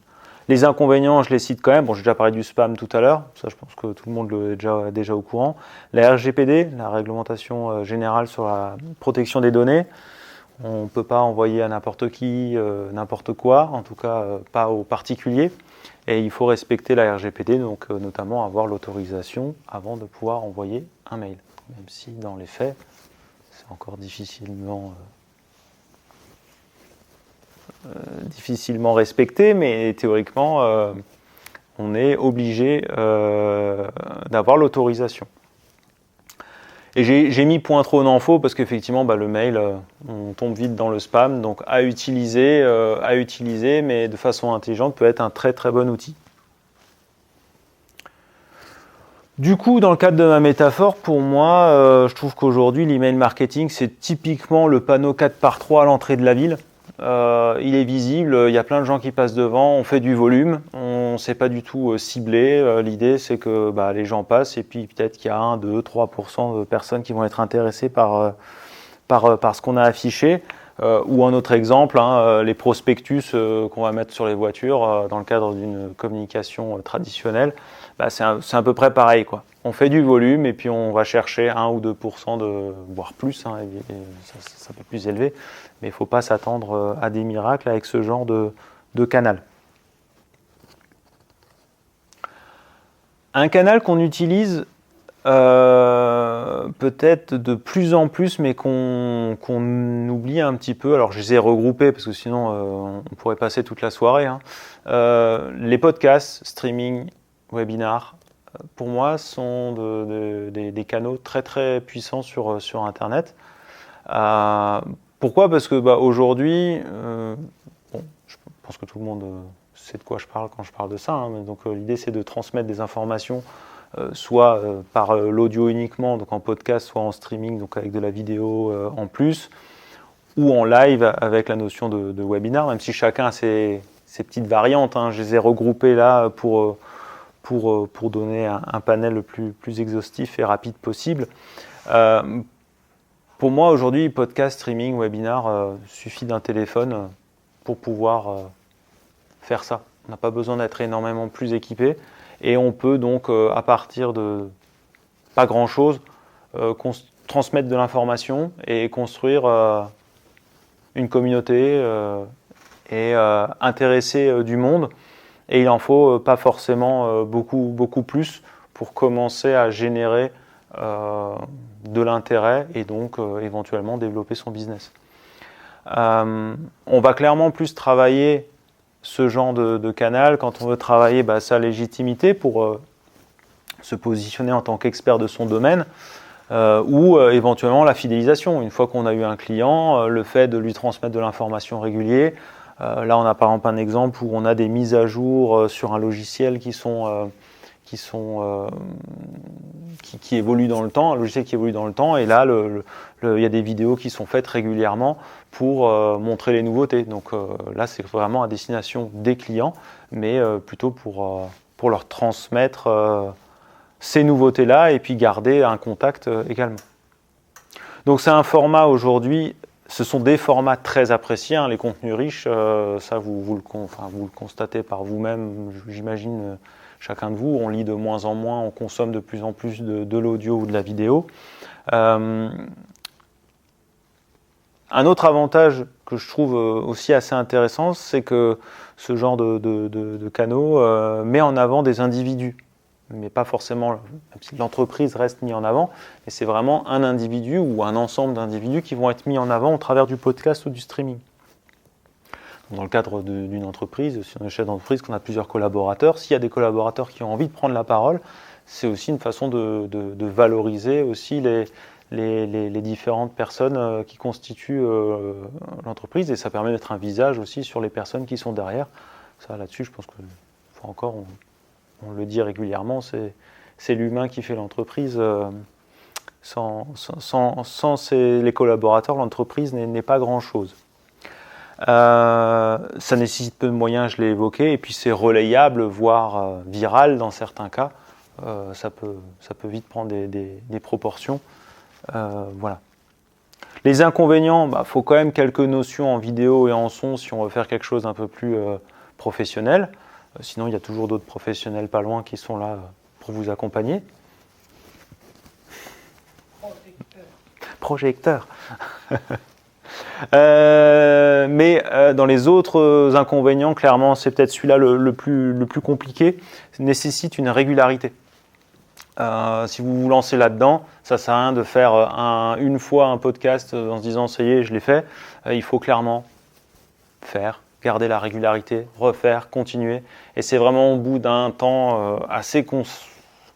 Les inconvénients, je les cite quand même. Bon, j'ai déjà parlé du spam tout à l'heure, ça je pense que tout le monde est déjà au courant. La RGPD, la réglementation générale sur la protection des données. On ne peut pas envoyer à n'importe qui, n'importe quoi, en tout cas pas aux particuliers. Et il faut respecter la RGPD, donc notamment avoir l'autorisation avant de pouvoir envoyer un mail. Même si dans les faits, c'est encore difficilement respecté, mais théoriquement, on est obligé d'avoir l'autorisation. Et j'ai mis point trop en faux parce qu'effectivement, le mail, on tombe vite dans le spam, donc à utiliser, mais de façon intelligente, peut être un très très bon outil. Du coup, dans le cadre de ma métaphore, pour moi, je trouve qu'aujourd'hui, l'email marketing, c'est typiquement le panneau 4x3 à l'entrée de la ville. Il est visible, il y a plein de gens qui passent devant, on fait du volume, on ne sait pas du tout cibler. L'idée, c'est que les gens passent et puis peut-être qu'il y a 1, 2, 3% de personnes qui vont être intéressées par ce qu'on a affiché. Ou un autre exemple, les prospectus qu'on va mettre sur les voitures dans le cadre d'une communication traditionnelle, c'est à peu près pareil, quoi. On fait du volume et puis on va chercher 1 ou 2%, voire plus, ça peut plus élevé, mais il ne faut pas s'attendre à des miracles avec ce genre de canal. Un canal qu'on utilise peut-être de plus en plus, mais qu'on oublie un petit peu. Alors je les ai regroupés parce que sinon on pourrait passer toute la soirée. Les podcasts, streaming, webinars, pour moi sont des canaux très très puissants sur Internet. Pourquoi ? Parce que aujourd'hui, je pense que tout le monde sait de quoi je parle quand je parle de ça. Donc l'idée c'est de transmettre des informations soit par l'audio uniquement, donc en podcast, soit en streaming, donc avec de la vidéo en plus, ou en live avec la notion de webinar, même si chacun a ses ces petites variantes, hein. Je les ai regroupées là pour donner un panel le plus exhaustif et rapide possible. Pour moi, aujourd'hui, podcast, streaming, webinar, suffit d'un téléphone pour pouvoir faire ça. On n'a pas besoin d'être énormément plus équipé. Et on peut donc, à partir de pas grand-chose, transmettre de l'information et construire une communauté et intéresser du monde. Et il en faut pas forcément beaucoup plus pour commencer à générer de l'intérêt et donc éventuellement développer son business. On va clairement plus travailler ce genre de canal quand on veut travailler sa légitimité pour se positionner en tant qu'expert de son domaine ou éventuellement la fidélisation. Une fois qu'on a eu un client, le fait de lui transmettre de l'information régulière. Là, on a par exemple un exemple où on a des mises à jour sur un logiciel qui évoluent dans le temps, un logiciel qui évolue dans le temps, et là, il y a des vidéos qui sont faites régulièrement pour montrer les nouveautés. Donc là, c'est vraiment à destination des clients, mais plutôt pour leur transmettre ces nouveautés-là et puis garder un contact également. Donc c'est un format aujourd'hui. Ce sont des formats très appréciés, hein, les contenus riches, ça vous le constatez par vous-même, j'imagine, chacun de vous. On lit de moins en moins, on consomme de plus en plus de l'audio ou de la vidéo. Un autre avantage que je trouve aussi assez intéressant, c'est que ce genre de canaux met en avant des individus. Mais pas forcément, même si l'entreprise reste mise en avant, mais c'est vraiment un individu ou un ensemble d'individus qui vont être mis en avant au travers du podcast ou du streaming. Dans le cadre d'une entreprise, si on est chef d'entreprise, qu'on a plusieurs collaborateurs, s'il y a des collaborateurs qui ont envie de prendre la parole, c'est aussi une façon de valoriser aussi les différentes personnes qui constituent l'entreprise, et ça permet d'être un visage aussi sur les personnes qui sont derrière. Ça, là-dessus, je pense que, encore, on le dit régulièrement, c'est l'humain qui fait l'entreprise. Sans les collaborateurs, l'entreprise n'est pas grand-chose. Ça nécessite peu de moyens, je l'ai évoqué, et puis c'est relayable, voire viral dans certains cas. Ça peut vite prendre des proportions. Voilà. Les inconvénients, faut quand même quelques notions en vidéo et en son si on veut faire quelque chose d'un peu plus professionnel. Sinon, il y a toujours d'autres professionnels pas loin qui sont là pour vous accompagner. Projecteur. Mais dans les autres inconvénients, clairement, c'est peut-être celui-là le plus compliqué. Ça nécessite une régularité. Si vous vous lancez là-dedans, ça sert à rien de faire une fois un podcast en se disant ça y est, je l'ai fait. Il faut clairement faire, garder la régularité, refaire, continuer. Et c'est vraiment au bout d'un temps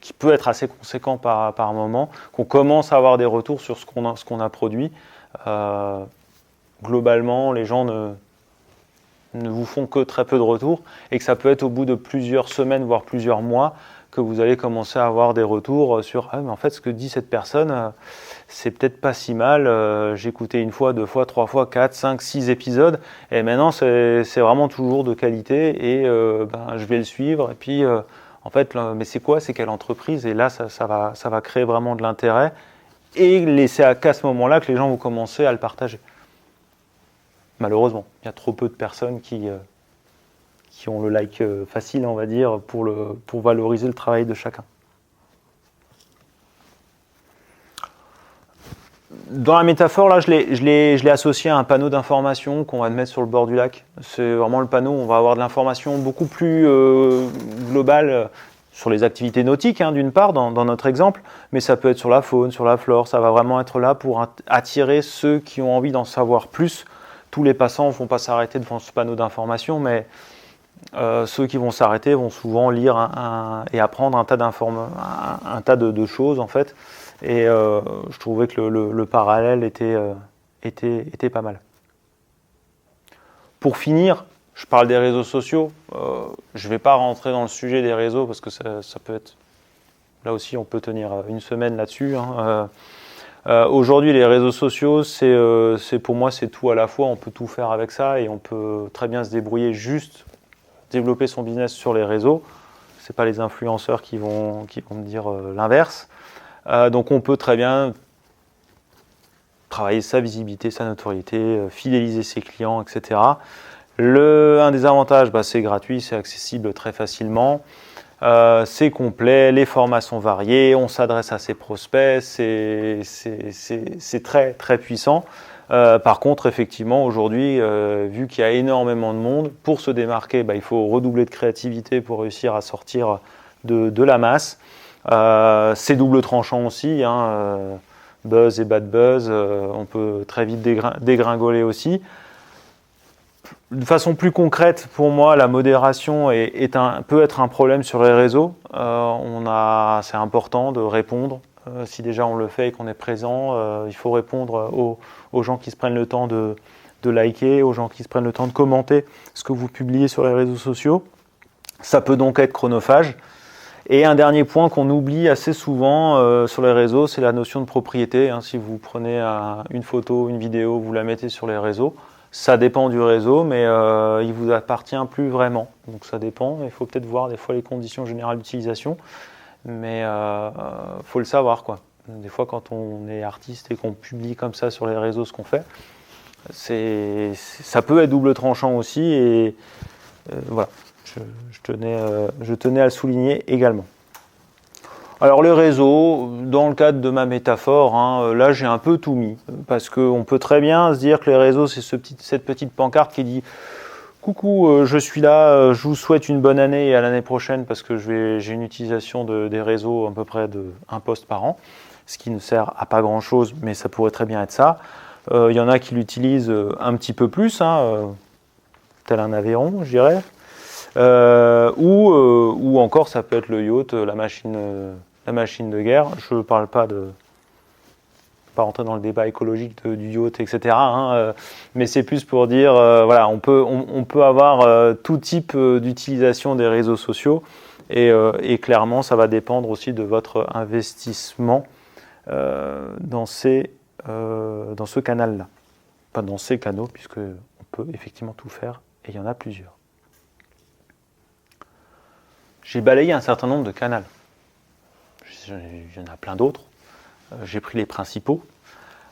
qui peut être assez conséquent par moment, qu'on commence à avoir des retours sur ce qu'on a produit. Globalement, les gens ne vous font que très peu de retours, et que ça peut être au bout de plusieurs semaines, voire plusieurs mois, que vous allez commencer à avoir des retours sur mais en fait ce que dit cette personne, c'est peut-être pas si mal, j'ai écouté une fois, deux fois, trois fois, 4, 5, 6 épisodes, et maintenant c'est vraiment toujours de qualité, et je vais le suivre, et puis en fait, mais c'est quoi, c'est quelle entreprise, et là ça va créer vraiment de l'intérêt, et c'est qu'à ce moment-là que les gens vont commencer à le partager. Malheureusement, il y a trop peu de personnes qui ont le like facile, on va dire, pour valoriser le travail de chacun. Dans la métaphore, là, je l'ai associé à un panneau d'information qu'on va mettre sur le bord du lac. C'est vraiment le panneau où on va avoir de l'information beaucoup plus globale sur les activités nautiques, hein, d'une part, dans notre exemple, mais ça peut être sur la faune, sur la flore. Ça va vraiment être là pour attirer ceux qui ont envie d'en savoir plus. Tous les passants ne vont pas s'arrêter devant ce panneau d'information, mais ceux qui vont s'arrêter vont souvent lire et apprendre un tas de choses, en fait. Et je trouvais que le parallèle était pas mal. Pour finir, je parle des réseaux sociaux. Je ne vais pas rentrer dans le sujet des réseaux parce que ça peut être... Là aussi, on peut tenir une semaine là-dessus. Hein. Aujourd'hui, les réseaux sociaux, pour moi, c'est tout à la fois. On peut tout faire avec ça et on peut très bien se débrouiller juste développer son business sur les réseaux. Ce n'est pas les influenceurs qui vont me dire l'inverse. Donc on peut très bien travailler sa visibilité, sa notoriété, fidéliser ses clients, etc. Un des avantages, c'est gratuit, c'est accessible très facilement. C'est complet, les formats sont variés, on s'adresse à ses prospects, c'est très très puissant. Par contre, effectivement, aujourd'hui, vu qu'il y a énormément de monde, pour se démarquer, il faut redoubler de créativité pour réussir à sortir de la masse. C'est double tranchant aussi, buzz et bad buzz, on peut très vite dégringoler aussi. De façon plus concrète, pour moi, la modération peut être un problème sur les réseaux. C'est important de répondre. Si déjà on le fait et qu'on est présent, il faut répondre aux gens qui se prennent le temps de liker, aux gens qui se prennent le temps de commenter ce que vous publiez sur les réseaux sociaux. Ça peut donc être chronophage. Et un dernier point qu'on oublie assez souvent sur les réseaux, c'est la notion de propriété. Si vous prenez une photo, une vidéo, vous la mettez sur les réseaux, ça dépend du réseau, mais il ne vous appartient plus vraiment. Donc ça dépend, il faut peut-être voir des fois les conditions générales d'utilisation, mais faut le savoir, quoi. Des fois, quand on est artiste et qu'on publie comme ça sur les réseaux ce qu'on fait, ça peut être double tranchant aussi, et voilà, je tenais à le souligner également. Alors les réseaux, dans le cadre de ma métaphore, là j'ai un peu tout mis, parce qu'on peut très bien se dire que les réseaux, c'est cette petite pancarte qui dit « Coucou, je suis là, je vous souhaite une bonne année et à l'année prochaine parce que j'ai une utilisation des réseaux à peu près de 1 post par an », ce qui ne sert à pas grand-chose, mais ça pourrait très bien être ça. Il y en a qui l'utilisent un petit peu plus, tel un Aveyron, je dirais. Ou encore ça peut être le yacht, la machine de guerre. Je ne parle pas rentrer dans le débat écologique du yacht, etc. Mais c'est plus pour dire, voilà, on peut avoir tout type d'utilisation des réseaux sociaux, et clairement ça va dépendre aussi de votre investissement dans ce canal-là. Pas dans ces canaux, puisqu'on peut effectivement tout faire, et il y en a plusieurs. J'ai balayé un certain nombre de canaux. Il y en a plein d'autres. J'ai pris les principaux.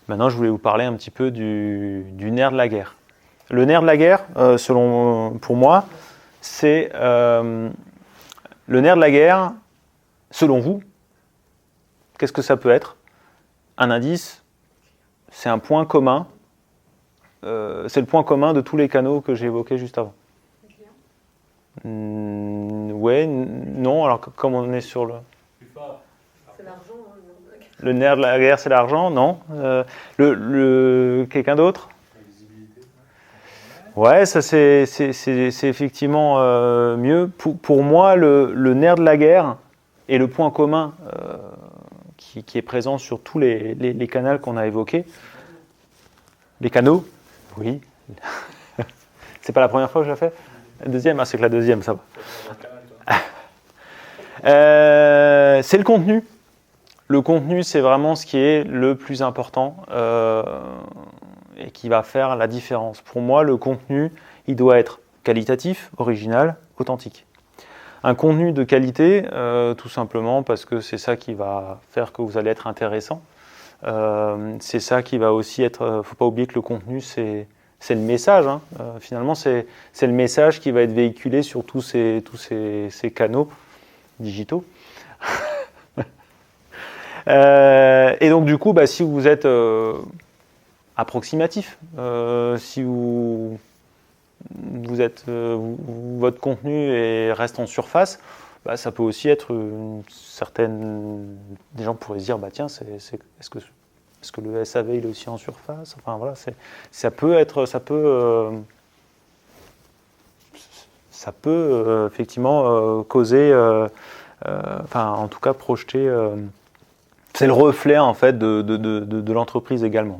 Maintenant, je voulais vous parler un petit peu du nerf de la guerre. Le nerf de la guerre, pour moi, c'est le nerf de la guerre, selon vous, qu'est-ce que ça peut être? Un indice, c'est un point commun. C'est le point commun de tous les canaux que j'ai évoqués juste avant. Ouais, non, alors comme on est sur le... C'est l'argent. Le nerf de la guerre, c'est l'argent, non. Quelqu'un d'autre? Ouais, ça c'est effectivement mieux. Pour moi, le nerf de la guerre est le point commun qui est présent sur tous les canaux qu'on a évoqués. Les canaux? Oui. C'est pas la première fois que je la fais? La deuxième? C'est que la deuxième, ça va. C'est le contenu. Le contenu, c'est vraiment ce qui est le plus important et qui va faire la différence. Pour moi, le contenu, il doit être qualitatif, original, authentique. Un contenu de qualité, tout simplement parce que c'est ça qui va faire que vous allez être intéressant. C'est ça qui va aussi être... Il ne faut pas oublier que le contenu, c'est le message. Finalement, c'est le message qui va être véhiculé sur tous ces canaux digitaux. Et donc du coup, si vous êtes approximatif, si votre contenu reste en surface, ça peut aussi être des gens pourraient se dire tiens, est-ce que le SAV il est aussi en surface? Enfin voilà, ça peut effectivement causer, en tout cas projeter. C'est le reflet en fait de l'entreprise également.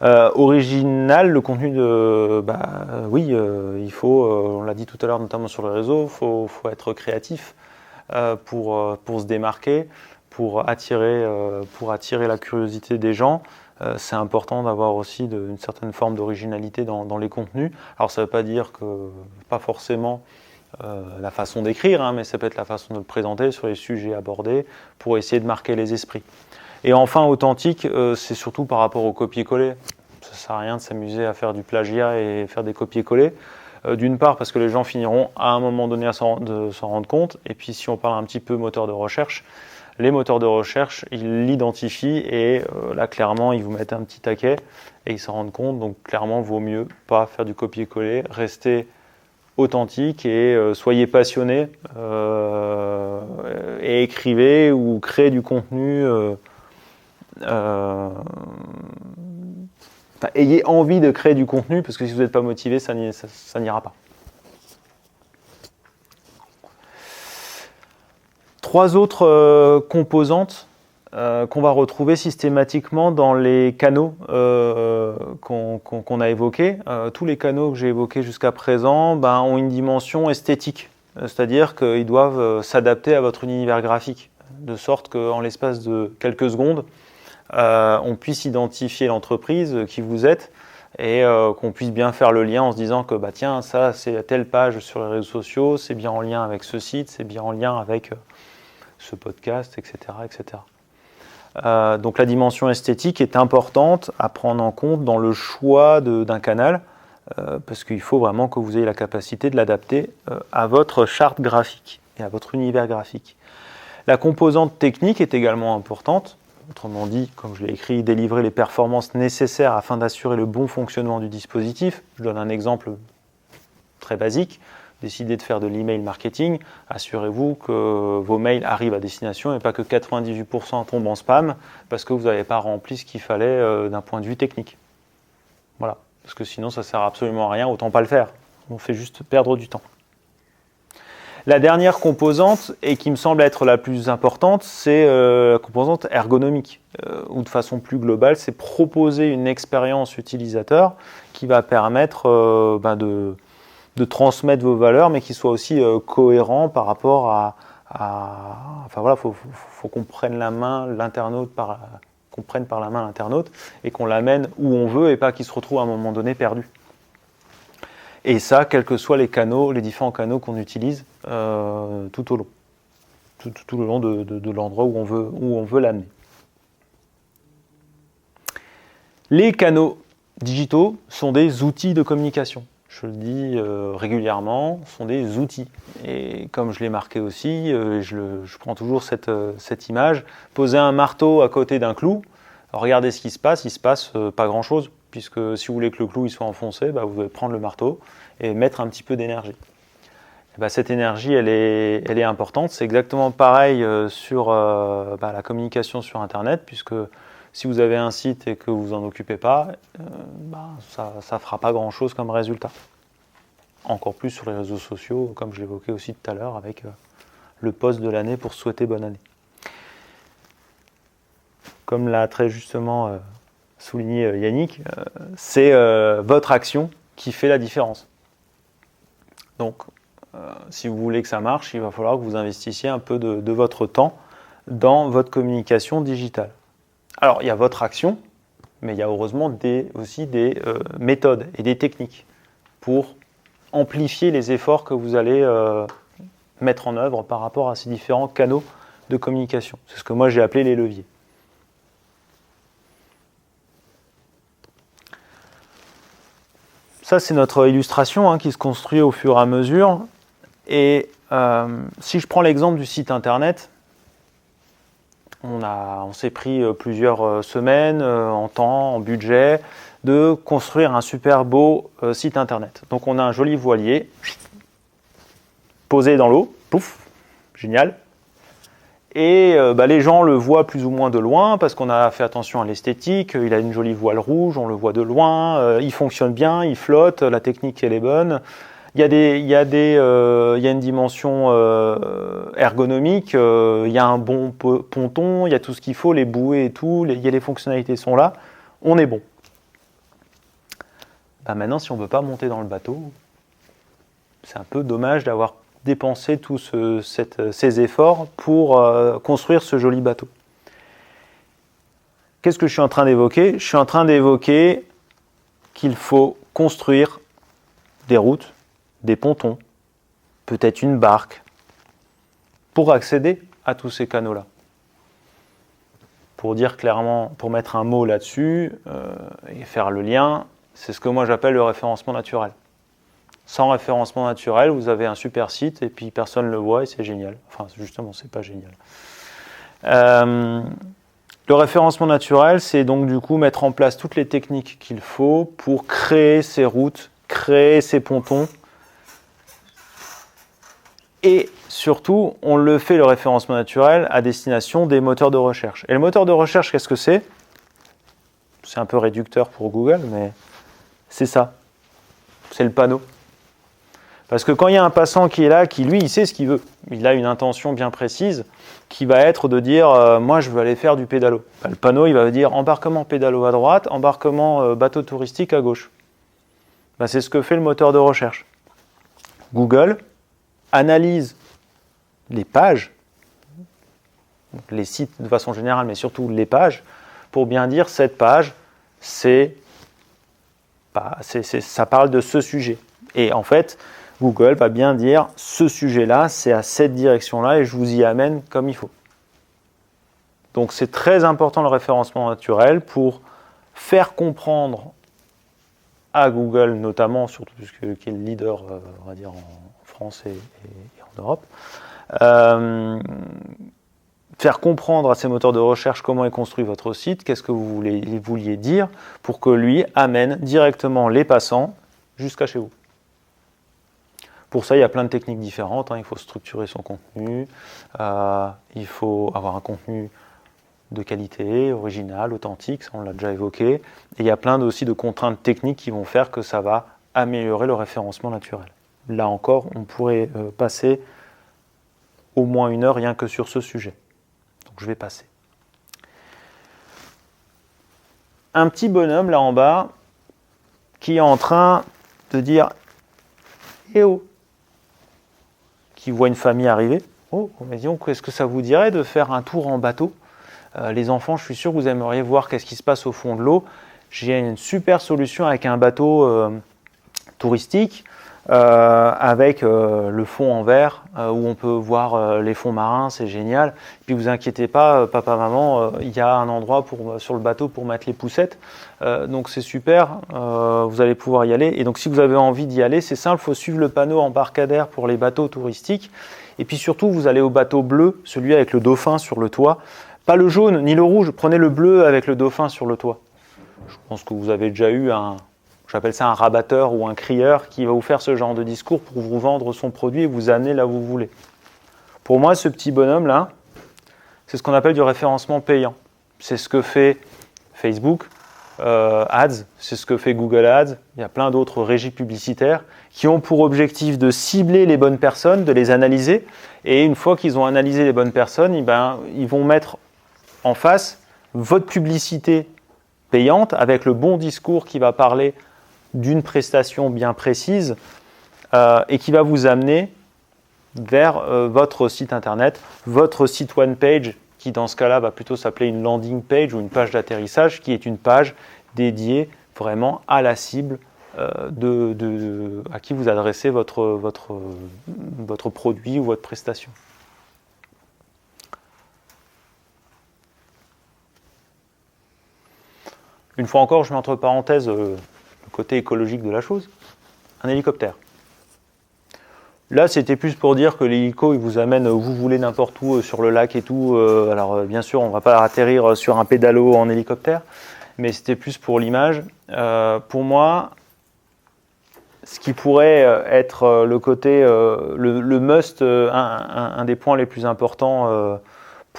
Original, le contenu oui, il faut, on l'a dit tout à l'heure notamment sur le réseau, faut être créatif pour se démarquer, pour attirer la curiosité des gens. C'est important d'avoir aussi une certaine forme d'originalité dans les contenus. Alors ça ne veut pas dire que pas forcément la façon d'écrire, mais ça peut être la façon de le présenter sur les sujets abordés pour essayer de marquer les esprits. Et enfin, authentique, c'est surtout par rapport au copier-coller. Ça ne sert à rien de s'amuser à faire du plagiat et faire des copier-coller. D'une part, parce que les gens finiront à un moment donné de s'en rendre compte. Et puis, si on parle un petit peu moteur de recherche, les moteurs de recherche, ils l'identifient et là, clairement, ils vous mettent un petit taquet et ils s'en rendent compte. Donc, clairement, vaut mieux pas faire du copier-coller, rester authentique et soyez passionnés et écrivez ou créez du contenu. Ayez envie de créer du contenu parce que si vous n'êtes pas motivé, ça n'ira pas. 3 autres composantes qu'on va retrouver systématiquement dans les canaux qu'on a évoqués. Tous les canaux que j'ai évoqués jusqu'à présent ont une dimension esthétique, c'est-à-dire qu'ils doivent s'adapter à votre univers graphique, de sorte qu'en l'espace de quelques secondes, on puisse identifier l'entreprise qui vous êtes et qu'on puisse bien faire le lien en se disant que tiens, ça c'est telle page sur les réseaux sociaux, c'est bien en lien avec ce site, c'est bien en lien avec ce podcast, etc. etc. Donc la dimension esthétique est importante à prendre en compte dans le choix d'un canal parce qu'il faut vraiment que vous ayez la capacité de l'adapter à votre charte graphique et à votre univers graphique. La composante technique est également importante. Autrement dit, comme je l'ai écrit, délivrer les performances nécessaires afin d'assurer le bon fonctionnement du dispositif. Je donne un exemple très basique. Décidez de faire de l'email marketing, assurez-vous que vos mails arrivent à destination et pas que 98% tombent en spam parce que vous n'avez pas rempli ce qu'il fallait d'un point de vue technique. Voilà, parce que sinon ça ne sert absolument à rien, autant pas le faire. On fait juste perdre du temps. La dernière composante, et qui me semble être la plus importante, c'est la composante ergonomique. Ou de façon plus globale, c'est proposer une expérience utilisateur qui va permettre de transmettre vos valeurs, mais qui soit aussi cohérent par rapport enfin voilà, faut qu'on prenne la main l'internaute qu'on prenne par la main l'internaute et qu'on l'amène où on veut et pas qu'il se retrouve à un moment donné perdu. Et ça, quels que soient les canaux, les différents canaux qu'on utilise tout au long, tout le long de l'endroit où on veut l'amener. Les canaux digitaux sont des outils de communication. Je le dis régulièrement, sont des outils. Et comme je l'ai marqué aussi, je prends toujours cette image, poser un marteau à côté d'un clou, regardez ce qui se passe, il se passe pas grand-chose, puisque si vous voulez que le clou il soit enfoncé, vous devez prendre le marteau et mettre un petit peu d'énergie. Cette énergie, elle est importante. C'est exactement pareil sur la communication sur Internet, puisque si vous avez un site et que vous en occupez pas, ça ne fera pas grand-chose comme résultat. Encore plus sur les réseaux sociaux, comme je l'évoquais aussi tout à l'heure, avec le post de l'année pour souhaiter bonne année. Comme l'a très justement souligné Yannick, c'est votre action qui fait la différence. Donc, si vous voulez que ça marche, il va falloir que vous investissiez un peu de votre temps dans votre communication digitale. Alors, il y a votre action, mais il y a heureusement aussi des méthodes et des techniques pour amplifier les efforts que vous allez mettre en œuvre par rapport à ces différents canaux de communication. C'est ce que moi j'ai appelé les leviers. Ça, c'est notre illustration qui se construit au fur et à mesure. Et si je prends l'exemple du site internet, on s'est pris plusieurs semaines en temps, en budget, de construire un super beau site internet. Donc on a un joli voilier posé dans l'eau, pouf, génial. Et les gens le voient plus ou moins de loin parce qu'on a fait attention à l'esthétique, il a une jolie voile rouge, on le voit de loin, il fonctionne bien, il flotte, la technique elle est bonne. Il y a une dimension ergonomique, il y a un bon ponton, il y a tout ce qu'il faut, les bouées et tout, les fonctionnalités sont là, on est bon. Maintenant, si on ne veut pas monter dans le bateau, c'est un peu dommage d'avoir dépensé tous ces efforts pour construire ce joli bateau. Qu'est-ce que je suis en train d'évoquer ? Je suis en train d'évoquer qu'il faut construire des routes, des pontons, peut-être une barque, pour accéder à tous ces canaux-là. Pour dire clairement, pour mettre un mot là-dessus et faire le lien, c'est ce que moi j'appelle le référencement naturel. Sans référencement naturel, vous avez un super site et puis personne ne le voit et c'est génial. Enfin, justement, c'est pas génial. Le référencement naturel, c'est donc du coup mettre en place toutes les techniques qu'il faut pour créer ces routes, créer ces pontons. Et surtout, on le fait, le référencement naturel, à destination des moteurs de recherche. Et le moteur de recherche, qu'est-ce que c'est ? C'est un peu réducteur pour Google, mais c'est ça. C'est le panneau. Parce que quand il y a un passant qui est là, qui lui, il sait ce qu'il veut. Il a une intention bien précise, qui va être de dire moi, je veux aller faire du pédalo. Le panneau, il va dire embarquement pédalo à droite, embarquement bateau touristique à gauche. C'est ce que fait le moteur de recherche. Google analyse les pages, les sites de façon générale, mais surtout les pages, pour bien dire cette page, ça parle de ce sujet. Et en fait, Google va bien dire ce sujet-là, c'est à cette direction-là et je vous y amène comme il faut. Donc c'est très important le référencement naturel pour faire comprendre à Google, notamment, surtout qui est le leader, on va dire, en France et en Europe, faire comprendre à ces moteurs de recherche comment est construit votre site, qu'est-ce que vous vouliez dire, pour que lui amène directement les passants jusqu'à chez vous. Pour ça, il y a plein de techniques différentes. Il faut structurer son contenu, il faut avoir un contenu de qualité, original, authentique, ça on l'a déjà évoqué. Et il y a plein aussi de contraintes techniques qui vont faire que ça va améliorer le référencement naturel. Là encore, on pourrait passer au moins 1 heure rien que sur ce sujet. Donc je vais passer. Un petit bonhomme là en bas qui est en train de dire « Eh oh !» qui voit une famille arriver. « Oh, disons, qu'est-ce que ça vous dirait de faire un tour en bateau ? Les enfants, je suis sûr que vous aimeriez voir qu'est-ce qui se passe au fond de l'eau. J'ai une super solution avec un bateau touristique, avec le fond en verre, où on peut voir les fonds marins, c'est génial. Et puis vous inquiétez pas, papa, maman, il y a un endroit sur le bateau pour mettre les poussettes. Donc c'est super, vous allez pouvoir y aller. Et donc si vous avez envie d'y aller, c'est simple, il faut suivre le panneau embarcadère pour les bateaux touristiques. Et puis surtout, vous allez au bateau bleu, celui avec le dauphin sur le toit. Pas le jaune ni le rouge, prenez le bleu avec le dauphin sur le toit. Je pense que vous avez déjà eu j'appelle ça un rabatteur ou un crieur qui va vous faire ce genre de discours pour vous vendre son produit et vous amener là où vous voulez. Pour moi, ce petit bonhomme-là, c'est ce qu'on appelle du référencement payant. C'est ce que fait Facebook Ads, c'est ce que fait Google Ads. Il y a plein d'autres régies publicitaires qui ont pour objectif de cibler les bonnes personnes, de les analyser. Et une fois qu'ils ont analysé les bonnes personnes, ils vont mettre en face votre publicité payante avec le bon discours qui va parler d'une prestation bien précise et qui va vous amener vers votre site internet, votre site one page qui dans ce cas-là va plutôt s'appeler une landing page ou une page d'atterrissage qui est une page dédiée vraiment à la cible à qui vous adressez votre produit ou votre prestation. Une fois encore, je mets entre parenthèses le côté écologique de la chose. Un hélicoptère. Là, c'était plus pour dire que l'hélico, il vous amène où vous voulez, n'importe où, sur le lac et tout. Alors, bien sûr, on ne va pas atterrir sur un pédalo en hélicoptère, mais c'était plus pour l'image. Pour moi, ce qui pourrait être le côté, le must, un des points les plus importants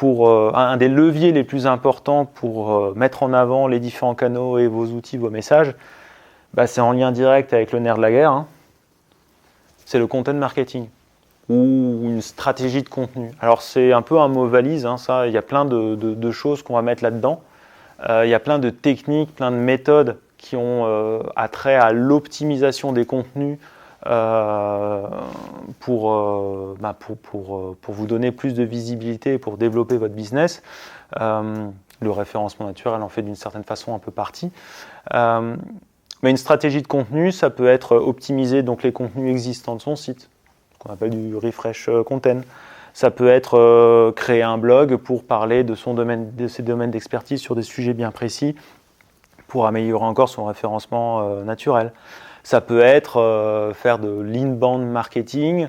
un des leviers les plus importants pour mettre en avant les différents canaux et vos outils, vos messages, c'est en lien direct avec le nerf de la guerre. C'est le content marketing ou une stratégie de contenu. Alors c'est un peu un mot valise, ça. Il y a plein de choses qu'on va mettre là-dedans. Il y a plein de techniques, plein de méthodes qui ont attrait à l'optimisation des contenus pour vous donner plus de visibilité et pour développer votre business. Le référencement naturel en fait d'une certaine façon un peu partie. Mais une stratégie de contenu, ça peut être optimiser donc les contenus existants de son site. qu'on appelle du refresh content. Ça peut être créer un blog pour parler de ses domaines d'expertise sur des sujets bien précis, pour améliorer encore son référencement naturel. Ça peut être faire de l'inbound marketing,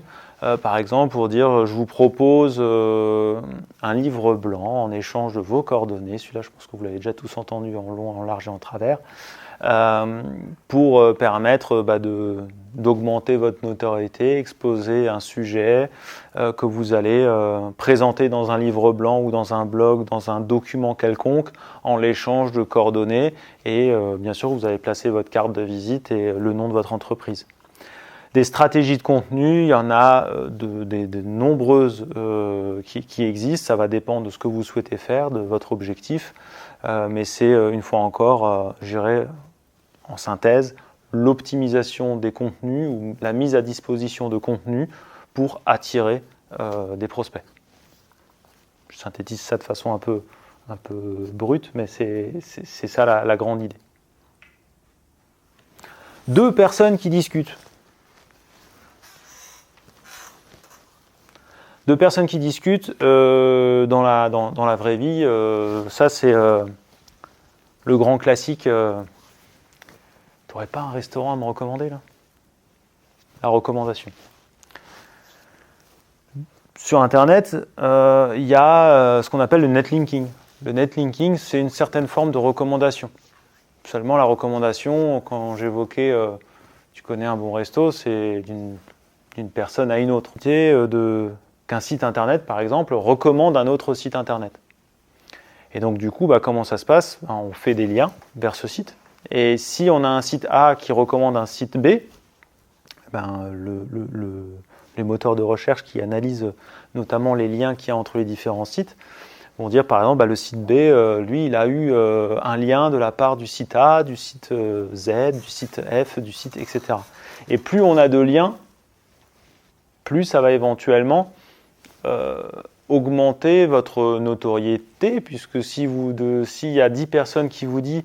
par exemple pour dire je vous propose un livre blanc en échange de vos coordonnées. Celui-là, je pense que vous l'avez déjà tous entendu en long, en large et en travers. Pour permettre d'augmenter votre notoriété, exposer un sujet que vous allez présenter dans un livre blanc ou dans un blog, dans un document quelconque, en l'échange de coordonnées. Et bien sûr, vous allez placer votre carte de visite et le nom de votre entreprise. Des stratégies de contenu, il y en a de nombreuses qui existent. Ça va dépendre de ce que vous souhaitez faire, de votre objectif. Mais c'est, une fois encore, je dirais, en synthèse, l'optimisation des contenus ou la mise à disposition de contenus pour attirer des prospects. Je synthétise ça de façon un peu brute, mais c'est ça la grande idée. Deux personnes qui discutent. Deux personnes qui discutent dans la vraie vie, ça c'est le grand classique. T'aurais pas un restaurant à me recommander là? La recommandation. Sur Internet, il y a ce qu'on appelle le netlinking. Le netlinking, c'est une certaine forme de recommandation. Seulement la recommandation, quand j'évoquais tu connais un bon resto, c'est d'une personne à une autre. Qu'un site Internet, par exemple, recommande un autre site Internet. Et donc du coup, comment ça se passe? On fait des liens vers ce site. Et si on a un site A qui recommande un site B, les moteurs de recherche qui analysent notamment les liens qu'il y a entre les différents sites vont dire par exemple le site B, lui il a eu un lien de la part du site A, du site Z, du site F, du site etc. Et plus on a de liens, plus ça va éventuellement augmenter votre notoriété, puisque s'il y a 10 personnes qui vous disent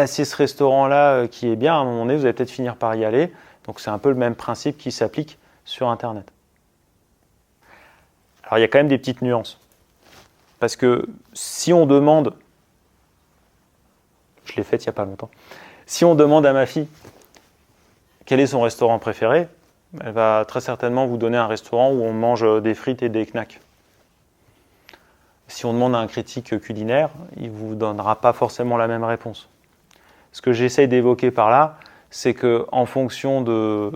c'est ce restaurant-là qui est bien, à un moment donné, vous allez peut-être finir par y aller. Donc c'est un peu le même principe qui s'applique sur Internet. Alors il y a quand même des petites nuances. Parce que si on demande, je l'ai faite il n'y a pas longtemps, si on demande à ma fille quel est son restaurant préféré, elle va très certainement vous donner un restaurant où on mange des frites et des knacks. Si on demande à un critique culinaire, il ne vous donnera pas forcément la même réponse. Ce que j'essaye d'évoquer par là, c'est qu'en fonction de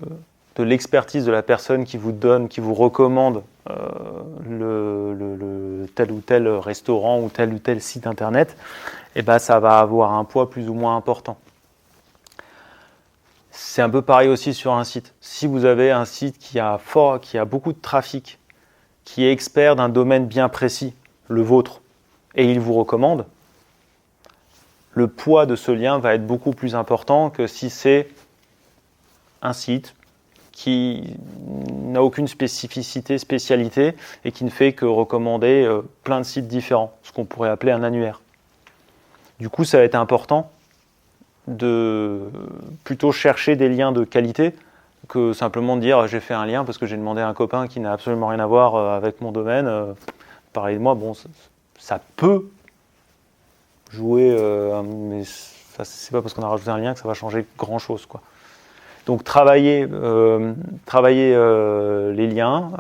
l'expertise de la personne qui vous recommande le tel ou tel restaurant ou tel site internet, ça va avoir un poids plus ou moins important. C'est un peu pareil aussi sur un site. Si vous avez un site qui a beaucoup de trafic, qui est expert d'un domaine bien précis, le vôtre, et il vous recommande, le poids de ce lien va être beaucoup plus important que si c'est un site qui n'a aucune spécialité et qui ne fait que recommander plein de sites différents, ce qu'on pourrait appeler un annuaire. Du coup, ça va être important de plutôt chercher des liens de qualité que simplement dire j'ai fait un lien parce que j'ai demandé à un copain qui n'a absolument rien à voir avec mon domaine. Parlez de moi, ça peut jouer, mais c'est pas parce qu'on a rajouté un lien que ça va changer grand chose, quoi. Donc travailler les liens,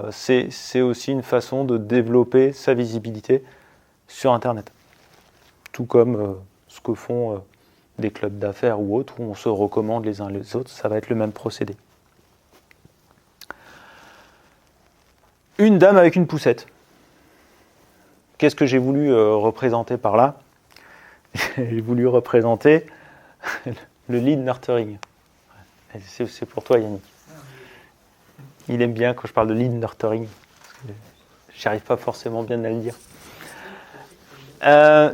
c'est aussi une façon de développer sa visibilité sur Internet. Tout comme ce que font des clubs d'affaires ou autres, où on se recommande les uns les autres, ça va être le même procédé. Une dame avec une poussette. Qu'est-ce que j'ai voulu représenter par là? J'ai voulu représenter le lead nurturing. C'est pour toi, Yannick. Il aime bien quand je parle de lead nurturing. J'arrive pas forcément bien à le dire.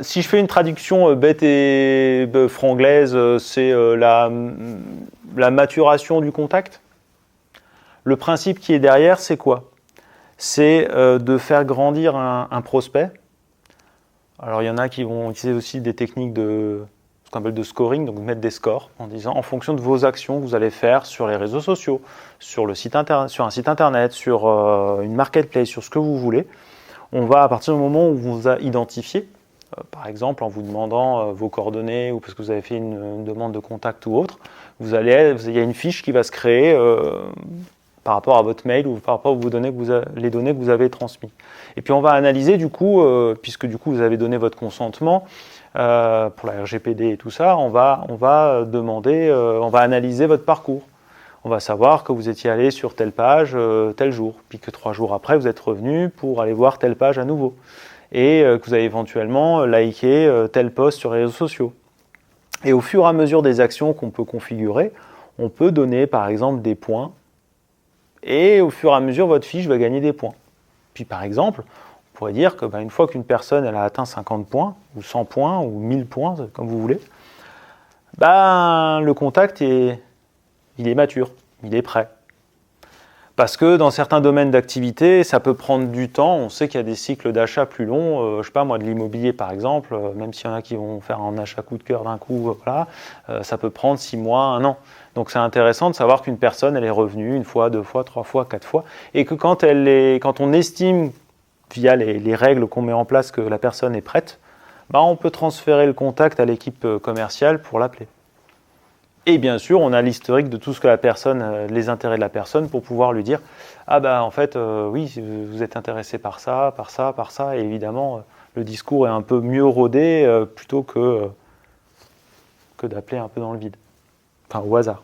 Si je fais une traduction bête et franglaise, c'est la maturation du contact. Le principe qui est derrière, c'est quoi? C'est de faire grandir un prospect. Alors il y en a qui vont utiliser aussi des techniques de ce qu'on appelle de scoring, donc mettre des scores en disant en fonction de vos actions que vous allez faire sur les réseaux sociaux, sur un site internet, sur une marketplace, sur ce que vous voulez. On va, à partir du moment où on vous a identifié, par exemple en vous demandant vos coordonnées ou parce que vous avez fait une demande de contact ou autre, il y a une fiche qui va se créer par rapport à votre mail ou par rapport aux données les données que vous avez transmises. Et puis on va analyser du coup, puisque du coup vous avez donné votre consentement pour la RGPD et tout ça, on va analyser votre parcours. On va savoir que vous étiez allé sur telle page tel jour, puis que 3 jours après vous êtes revenu pour aller voir telle page à nouveau, et que vous avez éventuellement liké tel post sur les réseaux sociaux. Et au fur et à mesure des actions qu'on peut configurer, on peut donner par exemple des points, et au fur et à mesure votre fiche va gagner des points. Puis par exemple, on pourrait dire que une fois qu'une personne elle a atteint 50 points, ou 100 points, ou 1000 points, comme vous voulez, le contact il est mature, il est prêt. Parce que dans certains domaines d'activité, ça peut prendre du temps. On sait qu'il y a des cycles d'achat plus longs. Je sais pas moi, de l'immobilier par exemple, même s'il y en a qui vont faire un achat coup de cœur d'un coup, voilà, ça peut prendre 6 mois, 1 an. Donc c'est intéressant de savoir qu'une personne elle est revenue 1 fois, 2 fois, 3 fois, 4 fois, et que quand on estime via les règles qu'on met en place que la personne est prête, on peut transférer le contact à l'équipe commerciale pour l'appeler. Et bien sûr, on a l'historique de tout ce que la personne, les intérêts de la personne pour pouvoir lui dire en fait, oui, vous êtes intéressé par ça, par ça, par ça. Et évidemment, le discours est un peu mieux rodé plutôt que d'appeler un peu dans le vide. Enfin, au hasard.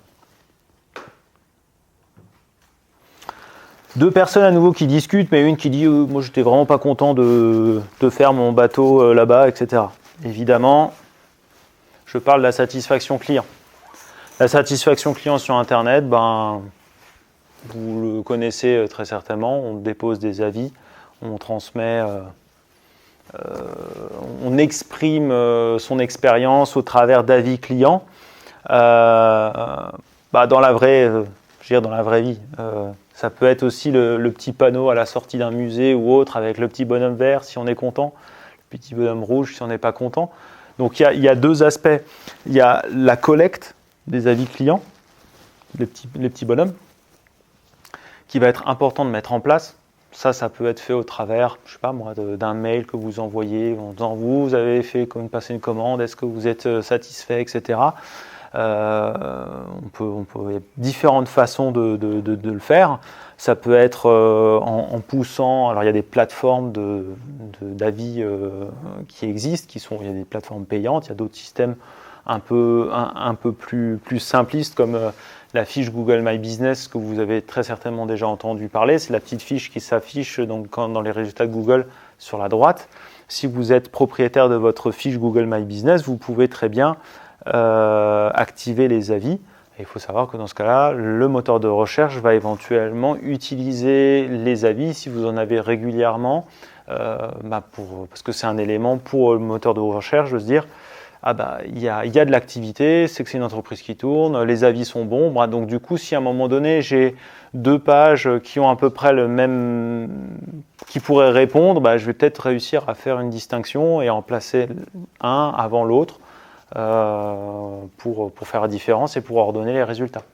2 personnes à nouveau qui discutent, mais une qui dit moi, j'étais vraiment pas content de faire mon bateau là-bas, etc. Évidemment, je parle de la satisfaction client. La satisfaction client sur Internet, vous le connaissez très certainement, on dépose des avis, on transmet, on exprime son expérience au travers d'avis clients. Dans la vraie vie, ça peut être aussi le petit panneau à la sortie d'un musée ou autre avec le petit bonhomme vert si on est content, le petit bonhomme rouge si on n'est pas content. Donc il y a 2 aspects. Il y a la collecte des avis clients, les petits bonhommes, qui va être important de mettre en place. Ça peut être fait au travers, je sais pas moi, d'un mail que vous envoyez en disant vous avez passé une commande, est-ce que vous êtes satisfait, etc. Il y a différentes façons de le faire. Ça peut être en poussant. Alors il y a des plateformes d'avis qui existent, il y a des plateformes payantes, il y a d'autres systèmes un peu plus simplistes comme la fiche Google My Business que vous avez très certainement déjà entendu parler. C'est la petite fiche qui s'affiche dans les résultats de Google sur la droite. Si vous êtes propriétaire de votre fiche Google My Business, vous pouvez très bien activer les avis. Et il faut savoir que dans ce cas-là, le moteur de recherche va éventuellement utiliser les avis si vous en avez régulièrement, parce que c'est un élément pour le moteur de recherche de se dire il y a de l'activité, c'est que c'est une entreprise qui tourne, les avis sont bons. Donc du coup, si à un moment donné, j'ai 2 pages qui ont à peu près le même, qui pourraient répondre, je vais peut-être réussir à faire une distinction et en placer un avant l'autre pour faire la différence et pour ordonner les résultats.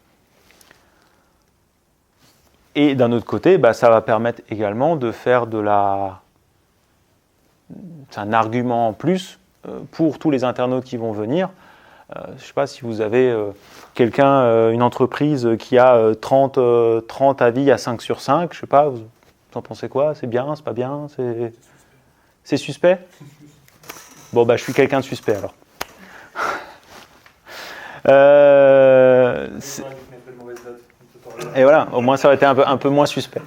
Et d'un autre côté, ça va permettre également de faire c'est un argument en plus pour tous les internautes qui vont venir. Je ne sais pas si vous avez une entreprise qui a 30 avis à 5 sur 5, je ne sais pas, vous en pensez quoi? C'est bien, c'est pas bien, c'est suspect? Bon, je suis quelqu'un de suspect alors. Et voilà, au moins ça aurait été un peu moins suspect.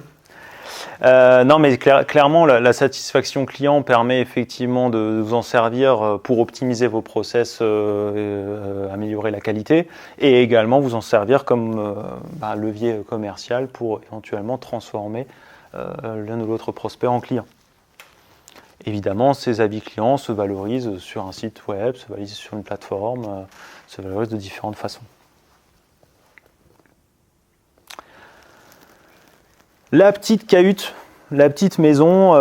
Non, mais clairement, la satisfaction client permet effectivement de vous en servir pour optimiser vos process, améliorer la qualité, et également vous en servir comme levier commercial pour éventuellement transformer l'un ou l'autre prospect en client. Évidemment, ces avis clients se valorisent sur un site web, se valorisent sur une plateforme, se valorisent de différentes façons. La petite cahute la petite maison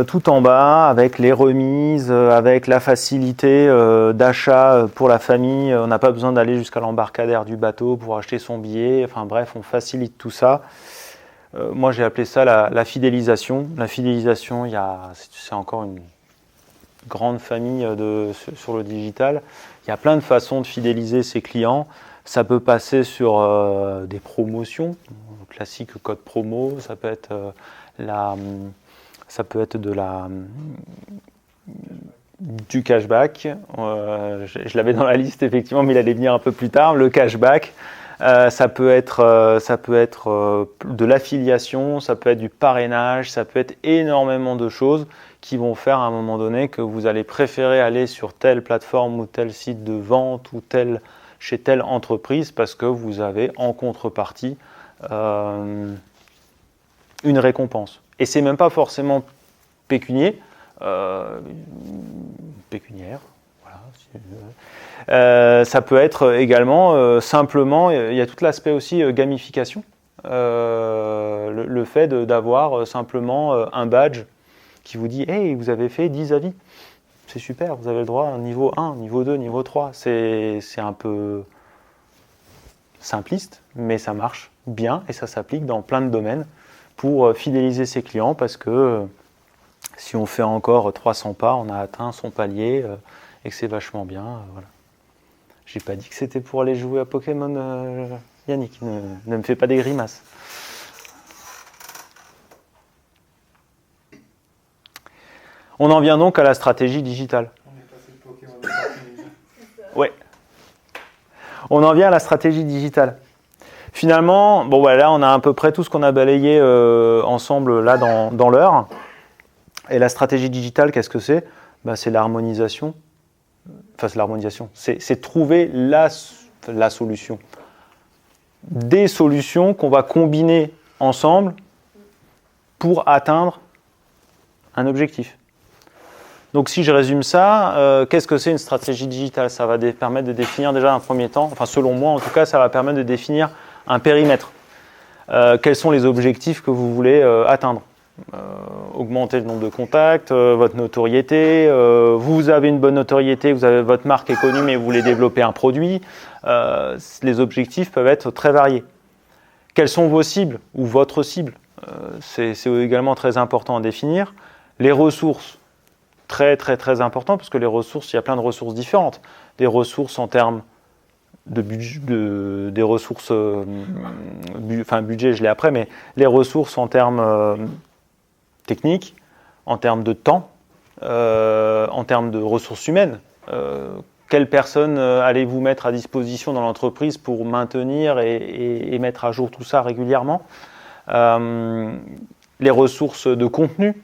tout en bas, avec les remises, avec la facilité d'achat pour la famille. On n'a pas besoin d'aller jusqu'à l'embarcadère du bateau pour acheter son billet. Enfin bref, on facilite tout ça. Moi, j'ai appelé ça la fidélisation. La fidélisation, c'est encore une grande famille sur le digital. Il y a plein de façons de fidéliser ses clients. Ça peut passer sur des promotions, classique code promo. Ça peut être du cashback. Je l'avais dans la liste effectivement, mais il allait venir un peu plus tard. Le cashback. Ça peut être de l'affiliation, ça peut être du parrainage, ça peut être énormément de choses qui vont faire à un moment donné que vous allez préférer aller sur telle plateforme ou tel site de vente ou chez telle entreprise parce que vous avez en contrepartie une récompense. Et c'est même pas forcément pécuniaire. Voilà. Ça peut être également simplement, il y a tout l'aspect aussi gamification, le fait d'avoir simplement un badge qui vous dit « Hey, vous avez fait 10 avis, c'est super, vous avez le droit à niveau 1, niveau 2, niveau 3 ». C'est un peu simpliste, mais ça marche bien et ça s'applique dans plein de domaines pour fidéliser ses clients parce que si on fait encore 300 pas, on a atteint son palier et que c'est vachement bien. Voilà. J'ai pas dit que c'était pour aller jouer à Pokémon, Yannick, ne me fais pas des grimaces. On en vient donc à la stratégie digitale. On est passé de Pokémon à Ouais. On en vient à la stratégie digitale. Finalement, bon, voilà, là on a à peu près tout ce qu'on a balayé ensemble là dans l'heure. Et la stratégie digitale, qu'est-ce que c'est ? C'est l'harmonisation. Enfin, c'est l'harmonisation. C'est trouver la solution. Des solutions qu'on va combiner ensemble pour atteindre un objectif. Donc si je résume ça, qu'est-ce que c'est une stratégie digitale ? Ça va permettre de définir déjà un premier temps, enfin selon moi en tout cas, ça va permettre de définir un périmètre. Quels sont les objectifs que vous voulez atteindre ? Augmenter le nombre de contacts, votre notoriété, vous avez une bonne notoriété, vous avez votre marque est connue mais vous voulez développer un produit, les objectifs peuvent être très variés. Quelles sont vos cibles ou votre cible ? C'est également très important à définir. Les ressources, très très très important parce que les ressources, il y a plein de ressources différentes. Des ressources en termes de budget, des ressources, budget je l'ai après, mais les ressources en termes techniques, en termes de temps, en termes de ressources humaines. Quelles personnes allez-vous mettre à disposition dans l'entreprise pour maintenir et mettre à jour tout ça régulièrement ? Les ressources de contenu.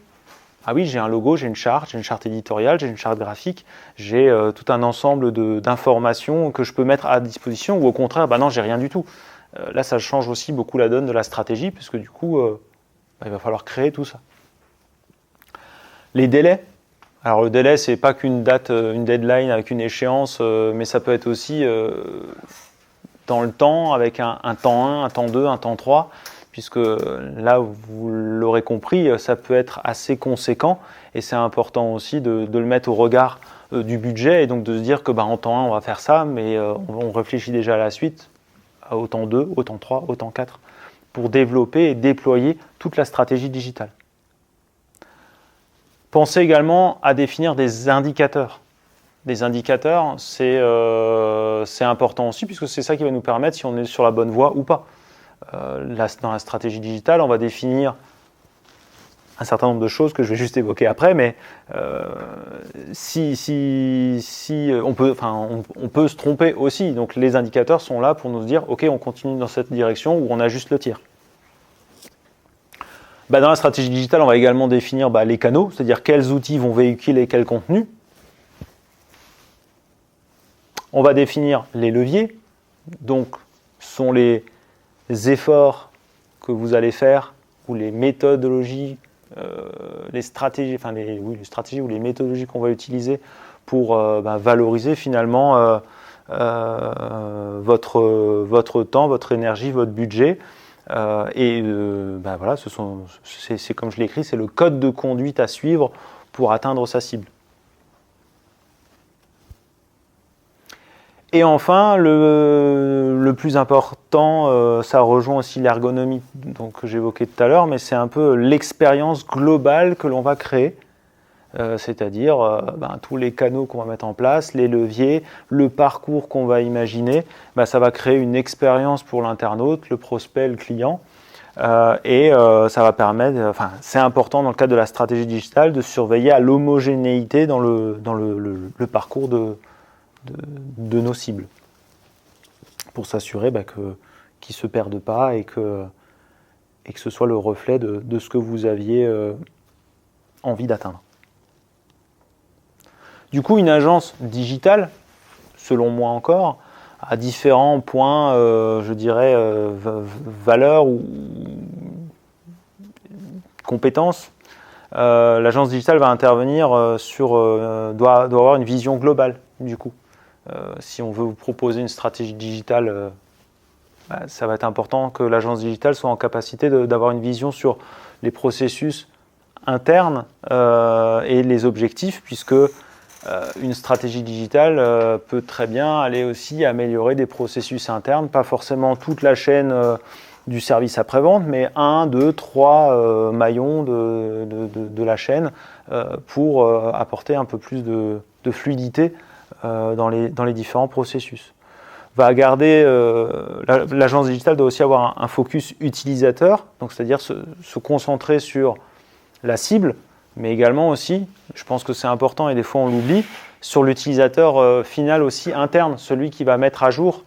Ah oui, j'ai un logo, j'ai une charte éditoriale, j'ai une charte graphique, j'ai tout un ensemble d'informations que je peux mettre à disposition ou au contraire, non, j'ai rien du tout. Là, ça change aussi beaucoup la donne de la stratégie puisque du coup, il va falloir créer tout ça. Les délais. Alors le délai, c'est pas qu'une date, une deadline avec une échéance, mais ça peut être aussi dans le temps avec un temps 1, un temps 2, un temps 3. Puisque là, vous l'aurez compris, ça peut être assez conséquent et c'est important aussi de le mettre au regard du budget et donc de se dire que en temps 1, on va faire ça, mais on réfléchit déjà à la suite, au temps 2, au temps 3, au temps 4, pour développer et déployer toute la stratégie digitale. Pensez également à définir des indicateurs. Des indicateurs, c'est important aussi puisque c'est ça qui va nous permettre si on est sur la bonne voie ou pas. Dans la stratégie digitale, on va définir un certain nombre de choses que je vais juste évoquer après, mais on peut se tromper aussi. Donc les indicateurs sont là pour nous dire ok, on continue dans cette direction ou on ajuste le tir. Dans la stratégie digitale, on va également définir les canaux, c'est-à-dire quels outils vont véhiculer quel contenu. On va définir les leviers, donc sont les efforts que vous allez faire ou les méthodologies, les stratégies ou les méthodologies qu'on va utiliser pour valoriser finalement votre temps, votre énergie, votre budget. Voilà, c'est comme je l'ai écrit, c'est le code de conduite à suivre pour atteindre sa cible. Et enfin, le plus important, ça rejoint aussi l'ergonomie que j'évoquais tout à l'heure, mais c'est un peu l'expérience globale que l'on va créer, c'est-à-dire tous les canaux qu'on va mettre en place, les leviers, le parcours qu'on va imaginer, ça va créer une expérience pour l'internaute, le prospect, le client, ça va permettre, c'est important dans le cadre de la stratégie digitale de surveiller à l'homogénéité dans le parcours de nos cibles, pour s'assurer qu'ils ne se perdent pas et que ce soit le reflet de ce que vous aviez envie d'atteindre. Du coup, une agence digitale, selon moi encore, a différents points, je dirais, valeurs ou compétences. L'agence digitale va intervenir doit avoir une vision globale, du coup. Si on veut vous proposer une stratégie digitale, ça va être important que l'agence digitale soit en capacité d'avoir une vision sur les processus internes et les objectifs, puisque une stratégie digitale peut très bien aller aussi améliorer des processus internes, pas forcément toute la chaîne du service après-vente, mais 1, 2, 3 maillons de la chaîne pour apporter un peu plus de fluidité dans les différents processus. L'agence digitale doit aussi avoir un focus utilisateur, donc c'est-à-dire se concentrer sur la cible, mais également aussi, je pense que c'est important et des fois on l'oublie, sur l'utilisateur final aussi interne, celui qui va mettre à jour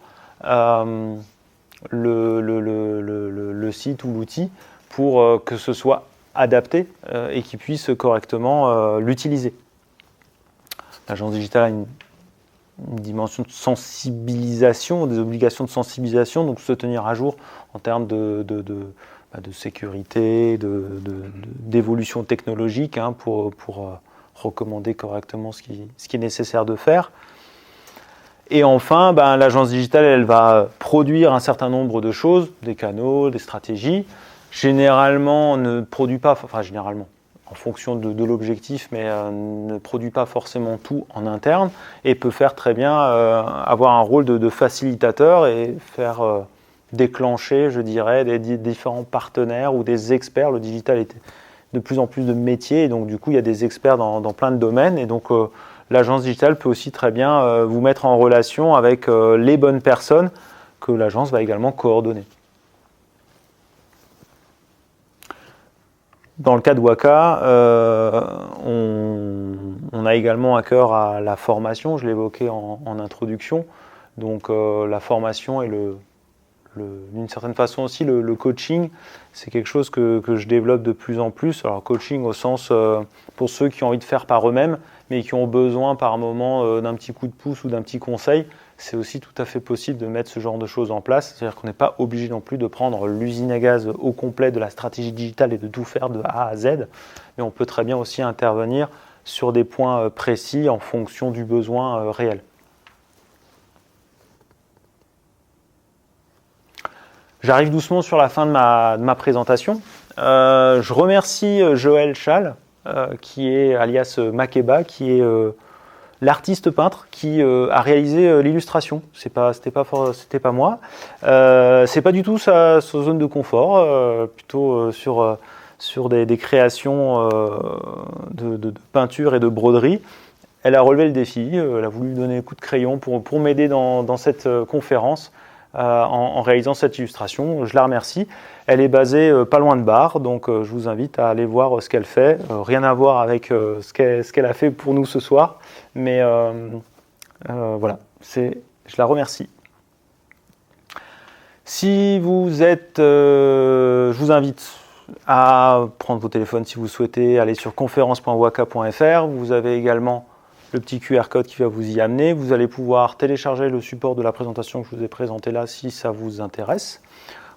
le site ou l'outil pour que ce soit adapté et qu'il puisse correctement l'utiliser. L'agence digitale a une dimension de sensibilisation, des obligations de sensibilisation, donc se tenir à jour en termes de sécurité, d'évolution technologique pour recommander correctement ce qui est nécessaire de faire. Et enfin, l'agence digitale, elle va produire un certain nombre de choses, des canaux, des stratégies. Généralement, ne produit pas, généralement, en fonction de l'objectif, mais ne produit pas forcément tout en interne et peut faire très bien avoir un rôle de facilitateur et faire déclencher, je dirais, des différents partenaires ou des experts. Le digital est de plus en plus de métiers et donc du coup, il y a des experts dans plein de domaines et donc l'agence digitale peut aussi très bien vous mettre en relation avec les bonnes personnes que l'agence va également coordonner. Dans le cas de Waka, on a également à cœur à la formation, je l'évoquais en introduction. Donc la formation et d'une certaine façon aussi le coaching, c'est quelque chose que je développe de plus en plus. Alors coaching au sens pour ceux qui ont envie de faire par eux-mêmes, mais qui ont besoin par moment d'un petit coup de pouce ou d'un petit conseil, c'est aussi tout à fait possible de mettre ce genre de choses en place. C'est-à-dire qu'on n'est pas obligé non plus de prendre l'usine à gaz au complet de la stratégie digitale et de tout faire de A à Z, mais on peut très bien aussi intervenir sur des points précis en fonction du besoin réel. J'arrive doucement sur la fin de ma présentation. Je remercie Joël Schall, qui est alias Makeba, qui est l'artiste peintre qui a réalisé l'illustration. C'était pas moi. C'est pas du tout sa zone de confort, plutôt sur des créations de peinture et de broderie. Elle a relevé le défi, elle a voulu donner un coup de crayon pour m'aider dans cette conférence. En réalisant cette illustration, je la remercie. Elle est basée pas loin de Bar, donc je vous invite à aller voir ce qu'elle fait. Rien à voir avec ce qu'elle a fait pour nous ce soir, mais voilà, je la remercie. Si vous êtes, je vous invite à prendre vos téléphones si vous souhaitez, aller sur conférence.waka.fr. Vous avez également le petit QR code qui va vous y amener. Vous allez pouvoir télécharger le support de la présentation que je vous ai présenté là si ça vous intéresse.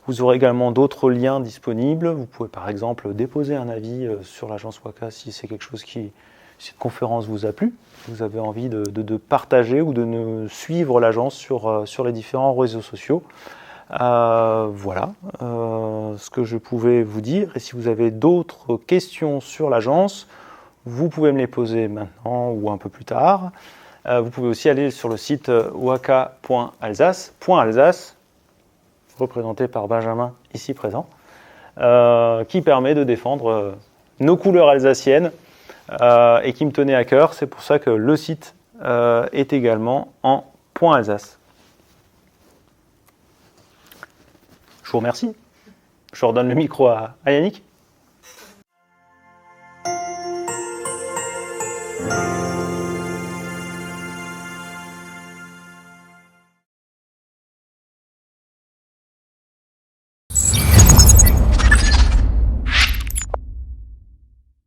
Vous aurez également d'autres liens disponibles. Vous pouvez par exemple déposer un avis sur l'agence Waka si c'est quelque chose si cette conférence vous a plu. Vous avez envie de partager ou de suivre l'agence sur les différents réseaux sociaux. Voilà ce que je pouvais vous dire. Et si vous avez d'autres questions sur l'agence, vous pouvez me les poser maintenant ou un peu plus tard. Vous pouvez aussi aller sur le site waka.alsace, représenté par Benjamin ici présent, qui permet de défendre nos couleurs alsaciennes et qui me tenait à cœur. C'est pour ça que le site est également en .alsace. Je vous remercie. Je redonne le micro à Yannick.